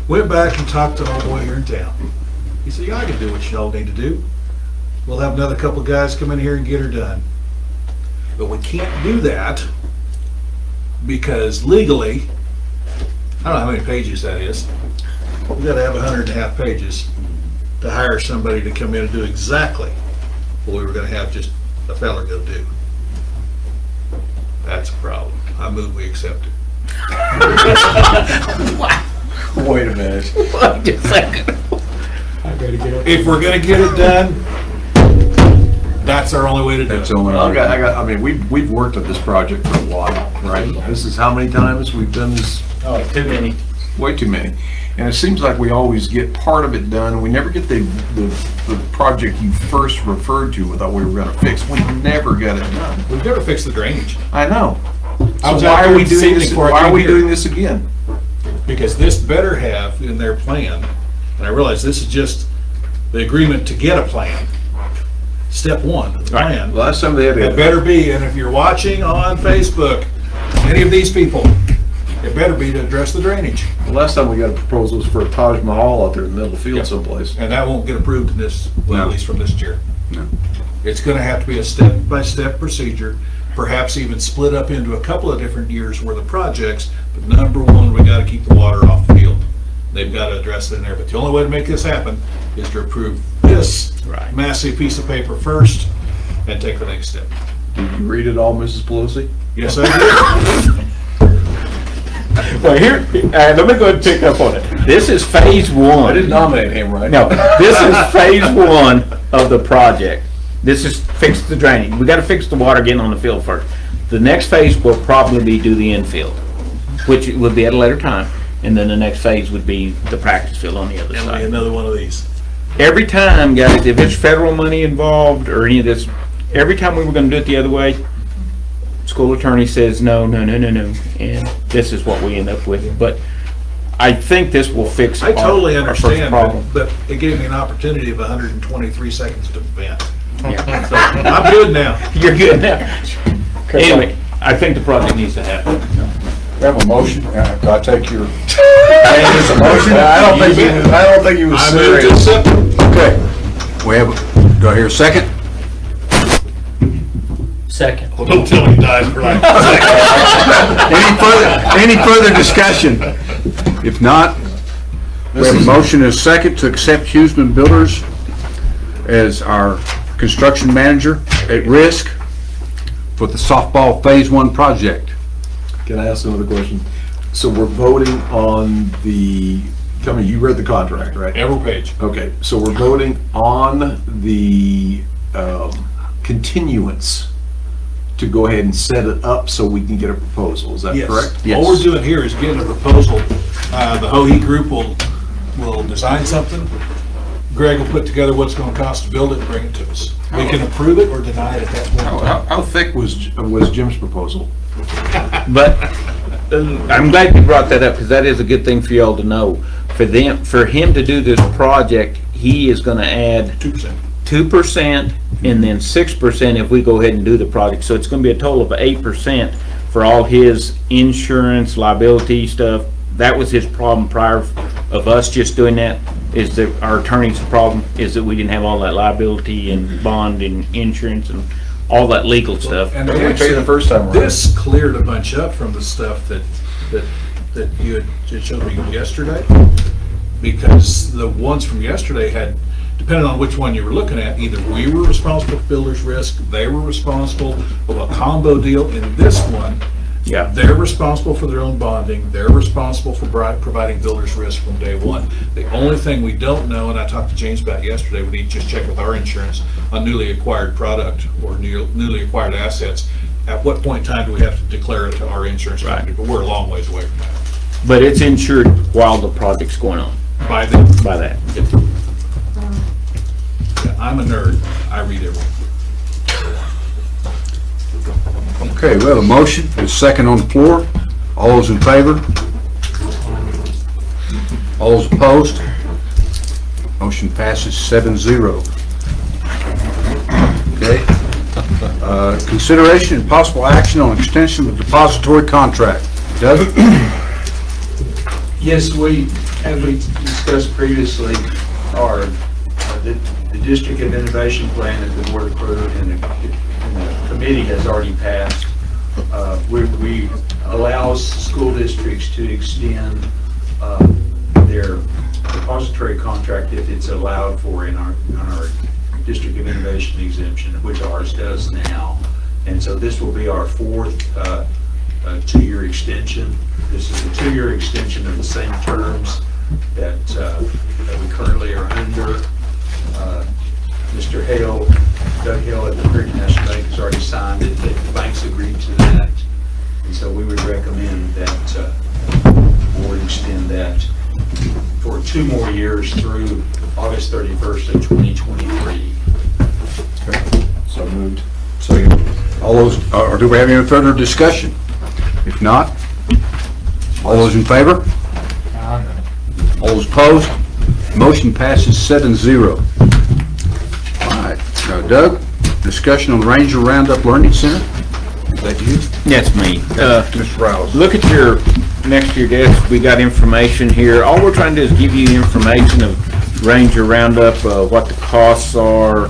Went back and talked to an old boy here in town. He said, yeah, I can do what y'all need to do. We'll have another couple of guys come in here and get her done. But we can't do that because legally, I don't know how many pages that is. We've got to have 100.5 pages to hire somebody to come in and do exactly what we were going to have just a fella go do. That's a problem. I move we accept it. Wait a minute. Wait a second. If we're going to get it done, that's our only way to do it. That's the only I mean, we've worked at this project for a while, right? This is how many times we've done this? Oh, too many. Way too many. And it seems like we always get part of it done. We never get the project you first referred to and thought we were going to fix. We never got it done. We've never fixed the drainage. I know. I So was why out are there we this doing evening this? before I Why are came we here. doing this again? Because this better have in their plan, and I realize this is just the agreement to get a plan. Step one of the plan. Last time they had It better be, and if you're watching on Facebook, any of these people, it better be to address the drainage. The last time we got a proposal was for a Taj Mahal out there in the middle of the field Yep. someplace. And that won't get approved in this, well, at least from this chair. No. It's gonna have to be a step-by-step procedure, perhaps even split up into a couple of different years worth of projects. But number one, we gotta keep the water off the field. They've gotta address it in there, but the only way to make this happen is to approve this massive piece of paper first and take the next step. Did you read it all, Mrs. Pelosi? Yes, I did. Well, here, let me go ahead and pick up on it. This is phase one. I didn't nominate him, right? No, this is phase one of the project. This is fix the drainage. We gotta fix the water getting on the field first. The next phase will probably be do the infield, which would be at a later time. And then the next phase would be the practice field on the other It'll be side. another one of these. Every time, guys, if it's federal money involved or any of this, every time we were gonna do it the other way, school attorney says, no, no, no, no, no, and this is what we end up with. But I think this will fix I totally our first understand, problem. but it gave me an opportunity of 123 seconds to vent. Yeah. So I'm good now. You're good now. Anyway, I think the project needs to happen. We have a motion. Do I take your? There's a motion? I don't think you was I moved to serious. accept. Okay. We have, do I hear a second? Second. Well, don't tell me he died for like. Any further discussion? If not, we have a motion and a second to accept Hughesman Builders as our construction manager at risk for the softball phase one project. Can I ask another question? So we're voting on the, tell me, you read the contract, right? Every page. Okay, so we're voting on the continuance to go ahead and set it up so we can get a proposal, is that Yes. correct? All we're doing here is getting a proposal. The Hohe group will design something. Greg will put together what's gonna cost to build it and bring it to us. We can approve it or deny it at that point. How thick was Jim's proposal? But I'm glad you brought that up, because that is a good thing for y'all to know. For him to do this project, he is gonna add 2%. 2% and then 6% if we go ahead and do the project. So it's gonna be a total of 8% for all his insurance, liability stuff. That was his problem prior of us just doing that, is that our attorney's problem is that we didn't have all that liability and bond and insurance and all that legal stuff. And We paid the first time around. this cleared a bunch up from the stuff that that you had showed me yesterday, because the ones from yesterday had, depending on which one you were looking at, either we were responsible for builder's risk, they were responsible for a combo deal. In this one, Yeah. they're responsible for their own bonding, they're responsible for providing builder's risk from day one. The only thing we don't know, and I talked to James about yesterday, we need to just check with our insurance on newly acquired product or newly acquired assets. At what point in time do we have to declare it to our insurance company? But we're a long ways away from that. But it's insured while the project's going on. By them? By that. Yeah, I'm a nerd, I read everything. Okay, we have a motion, and a second on the floor. All those in favor? All those opposed? Motion passes 7-0. Okay. Consideration and possible action on extension of depository contract. Doug? Yes, as we discussed previously, the District of Innovation Plan that the board approved and the committee has already passed, we allows school districts to extend their depository contract if it's allowed for in our District of Innovation exemption, which ours does now. And so this will be our fourth 2-year extension. This is a 2-year extension of the same terms that we currently are under. Mr. Hale, Doug Hale at the Perryton ISD Bank has already signed it. The bank's agreed to that. And so we would recommend that the board extend that for 2 more years through August 31st of 2023. Okay. So moved. Second. All those, or do we have any further discussion? If not, all those in favor? All those opposed? Motion passes 7-0. All right, now Doug, discussion on the Ranger Roundup Learning Center. Is that you? That's me. Mr. Rouse. Look at your, next to your desk, we got information here. All we're trying to do is give you information of Ranger Roundup, what the costs are,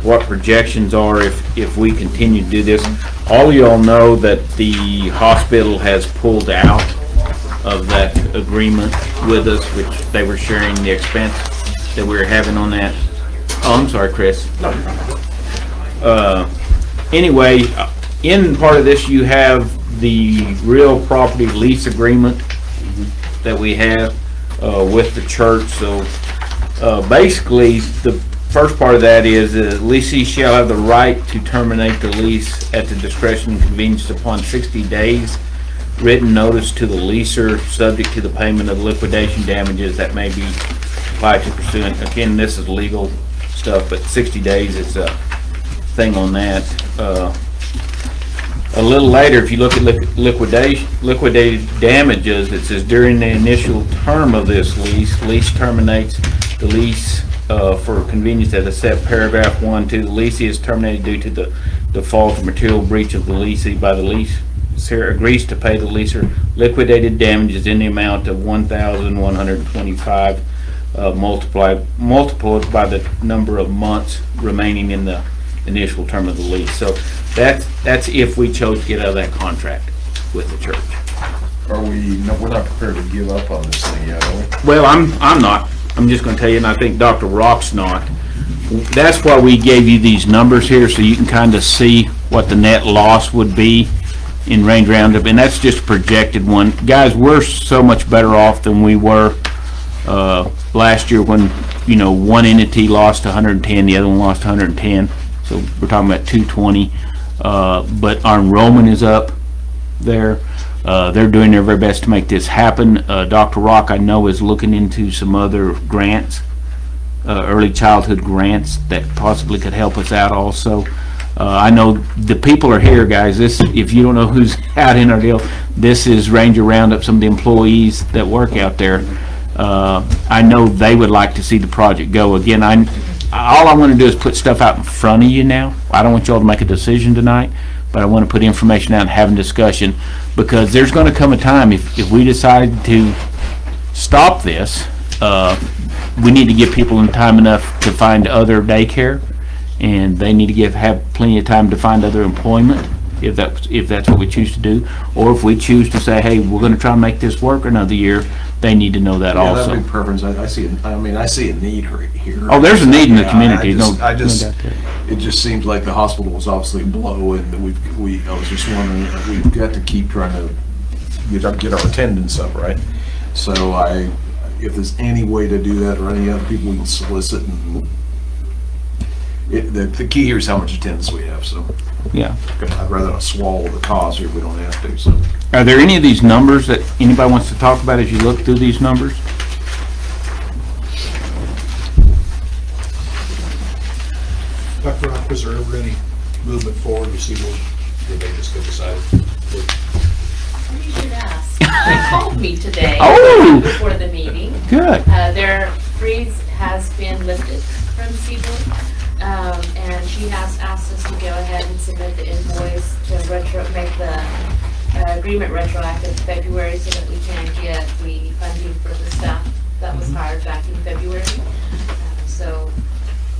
what projections are if we continue to do this. All of y'all know that the hospital has pulled out of that agreement with us, which they were sharing the expense that we were having on that. Oh, I'm sorry, Chris. Anyway, in part of this, you have the real property lease agreement that we have with the church. So basically, the first part of that is the leasee shall have the right to terminate the lease at the discretion and convenience upon 60 days. Written notice to the leaser, subject to the payment of liquidation damages that may be applied to pursuant. Again, this is legal stuff, but 60 days is a thing on that. A little later, if you look at liquidated damages, it says during the initial term of this lease terminates the lease for convenience as a set paragraph 1, 2, the leasee is terminated due to the default or material breach of the leasee by the leaser agrees to pay the leaser liquidated damages in the amount of $1,125 multiplied by the number of months remaining in the initial term of the lease. So that's if we chose to get out of that contract with the church. We're not prepared to give up on this thing yet, are we? Well, I'm not. I'm just going to tell you, and I think Dr. Rock's not. That's why we gave you these numbers here, so you can kind of see what the net loss would be in Range Roundup, and that's just a projected one. Guys, we're so much better off than we were last year when, you know, one entity lost 110, the other one lost 110, so we're talking about 220. But our enrollment is up there. They're doing their very best to make this happen. Dr. Rock, I know, is looking into some other grants, early childhood grants that possibly could help us out also. I know the people are here, guys. This, if you don't know who's out in our deal, this is Ranger Roundup, some of the employees that work out there. I know they would like to see the project go. Again, all I want to do is put stuff out in front of you now. I don't want y'all to make a decision tonight, but I want to put information out and have a discussion, because there's going to come a time if we decide to stop this, we need to give people time enough to find other daycare, and they need to have plenty of time to find other employment. if that's what we choose to do. Or if we choose to say, hey, we're gonna try and make this work another year, they need to know that Yeah, also. that'd be preference. I see, I see a need right here. Oh, there's a need in the Yeah, community, I just, no doubt there. it just seems like the hospital was obviously a blow, and I was just wondering, we've got to keep trying to get our attendance up, right? So if there's any way to do that, or any other people we can solicit, and the key here is how much attendance we have, so. Yeah. I'd rather not swallow the cost if we don't have to, so. Are there any of these numbers that anybody wants to talk about as you look through these numbers? Dr. Rock, was there ever any movement forward with Seaboard? Did they just get decided? You should ask. They called me today Oh! before the meeting. Good. Their freeze has been lifted from Seaboard, and she has asked us to go ahead and submit the invoice to make the agreement retroactive to February so that we can get the funding for the staff that was hired back in February. So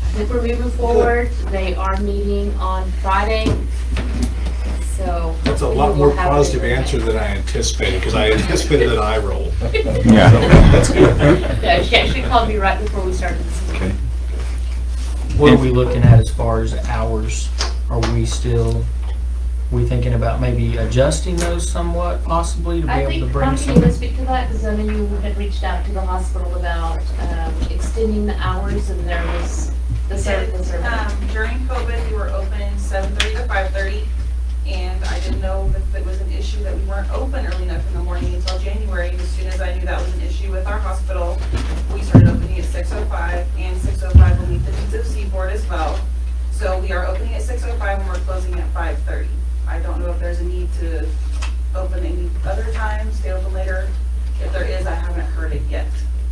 I think we're moving forward. They are meeting on Friday. So That's a hopefully lot we'll more have it positive in the answer than I anticipated, because I anticipated an eye roll. Yeah. So, that's good. Yeah, she actually called me right before we started this meeting. Okay. What are we looking at as far as hours? Are we thinking about maybe adjusting those somewhat, possibly, to be I able to think bring Ron, can you some? speak to that? Because I know you had reached out to the hospital about extending the hours, and there was the service. During COVID, we were open 7:30 to 5:30, and I didn't know if it was an issue that we weren't open early enough in the morning until January. As soon as I knew that was an issue with our hospital, we started opening at 6:05, and 6:05 will meet the needs of Seaboard as well. So we are opening at 6:05 and we're closing at 5:30. I don't know if there's a need to open any other time, stay open later. If there is, I haven't heard it yet.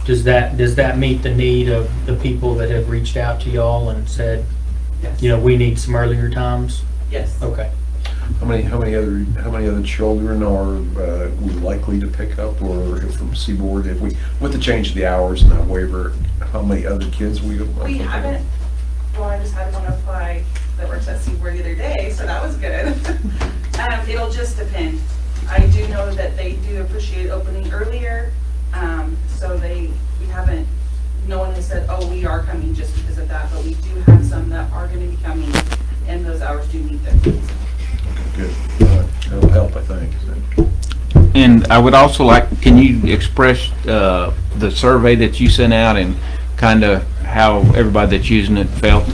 Does that meet the need of the people that have reached out to y'all and said, Yes. you know, we need some earlier times? Yes. Okay. How many other children are we likely to pick up, or from Seaboard, if we, with the change of the hours and that waiver, how many other kids we We likely to pick up? haven't, well, I just had one apply that works at Seaboard the other day, so that was good. It'll just depend. I do know that they do appreciate opening earlier, so we haven't, no one has said, oh, we are coming just because of that, but we do have some that are gonna be coming, and those hours do meet their needs. Good. That'll help, I think. And I would also like, can you express the survey that you sent out and kind of how everybody that's using it felt?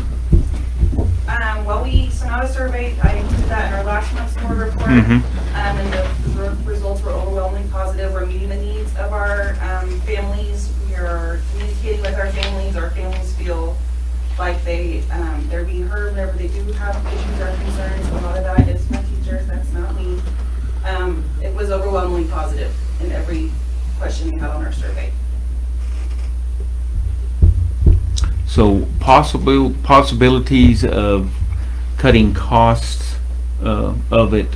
Well, we sent out a survey. I included that in our last month's board report. Mhm. And the results were overwhelmingly positive. We're meeting the needs of our families. We are communicating with our families. Our families feel like they're being heard whenever they do have issues or concerns. A lot of that is my teachers, that's not me. It was overwhelmingly positive in every question we had on our survey. So possibilities of cutting costs of it.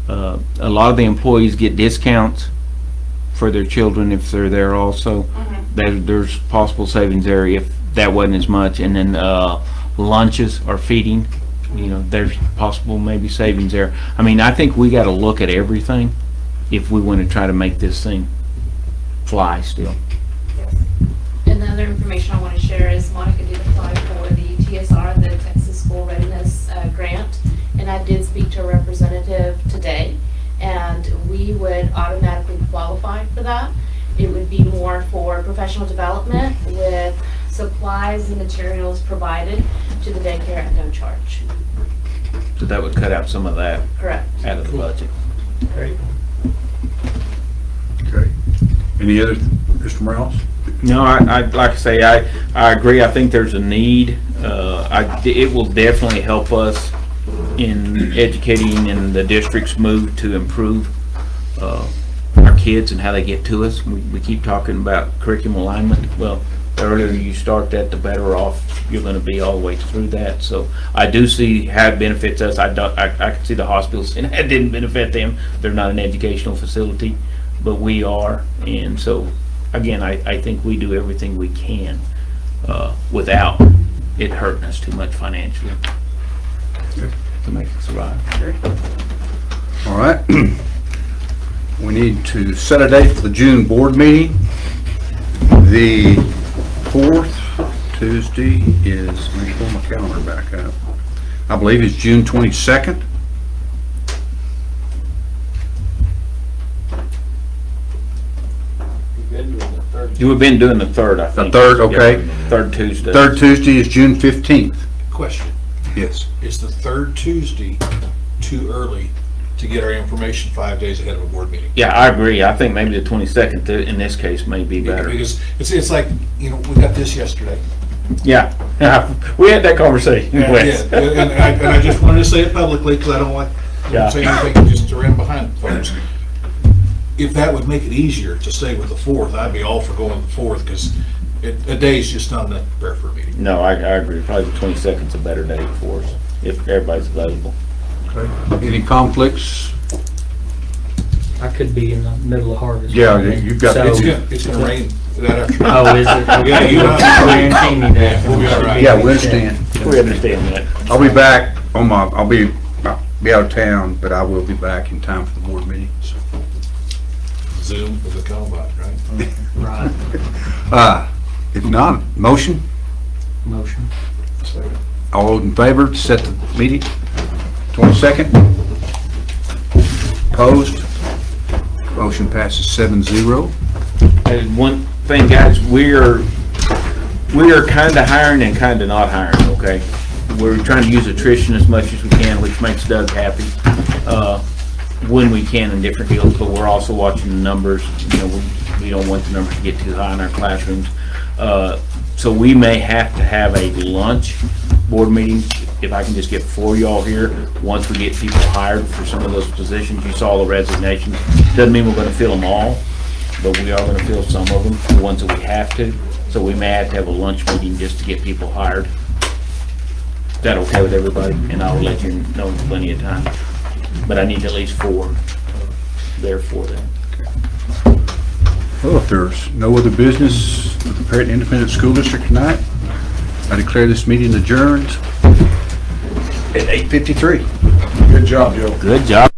A lot of the employees get discounts for their children if they're there also. There's possible savings there if that wasn't as much. And then lunches or feeding, you know, there's possible maybe savings there. I mean, I think we got to look at everything if we want to try to make this thing fly still. And the other information I want to share is Monica did apply for the TSR, the Texas School Readiness Grant, and I did speak to a representative today, and we would automatically qualify for that. It would be more for professional development with supplies and materials provided to the daycare at no charge. So that would cut out some of that Correct. out of the budget. Great. Okay. Any other, Mr. Morales? No, I like I say, I agree. I think there's a need. It will definitely help us in educating in the district's move to improve our kids and how they get to us. We keep talking about curriculum alignment. Well, the earlier you start that, the better off you're going to be all the way through that. So I do see how it benefits us. I can see the hospitals and it didn't benefit them. They're not an educational facility, but we are, and so. Again, I think we do everything we can without it hurting us too much financially to make it survive. All right. We need to set a date for the June board meeting. The 4th Tuesday is, let me pull my calendar back up. I believe it's June 22nd. We've been doing the 3rd, I think. The 3rd, okay. 3rd Tuesday. 3rd Tuesday is June 15th. Question, Yes. is the third Tuesday too early to get our information 5 days ahead of a board meeting? Yeah, I agree. I think maybe the 22nd in this case may be better. Because it's like, you know, we got this yesterday. Yeah, we had that conversation. Yeah, and I just wanted to say it publicly because I don't like saying anything just to run behind folks. If that would make it easier to stay with the 4th, I'd be all for going with the 4th because a day's just not enough to prepare for a meeting. No, I agree. Probably the 22nd's a better date for us if everybody's available. Okay. Any conflicts? I could be in the middle of harvest. Yeah, you've got, So- It's gonna rain that afternoon. Oh, is it? Yeah, you don't have to Guarantee me that. We'll be all right. yeah, we understand. We understand that. I'll be back on I'll be out of town, but I will be back in time for the board meeting. So. Zoom with a combat, right? Right. If not, motion? Motion. All those in favor to set the meeting? 22nd? Opposed? Motion passes 7-0. And one thing, guys, we are kind of hiring and kind of not hiring, okay? We're trying to use attrition as much as we can, which makes Doug happy, when we can in different deals, but we're also watching the numbers. You know, we don't want the numbers to get too high in our classrooms. So we may have to have a lunch board meeting, if I can just get 4 of y'all here, once we get people hired for some of those positions. You saw the resignations. Doesn't mean we're gonna fill them all, but we are gonna fill some of them, the ones that we have to. So we may have to have a lunch meeting just to get people hired. Is that okay with everybody? And I'll let you know in plenty of time. But I need at least 4 there for them. Well, if there's no other business with the Perryton Independent School District tonight, I declare this meeting adjourned at 8:53. Good job, Joe. Good job.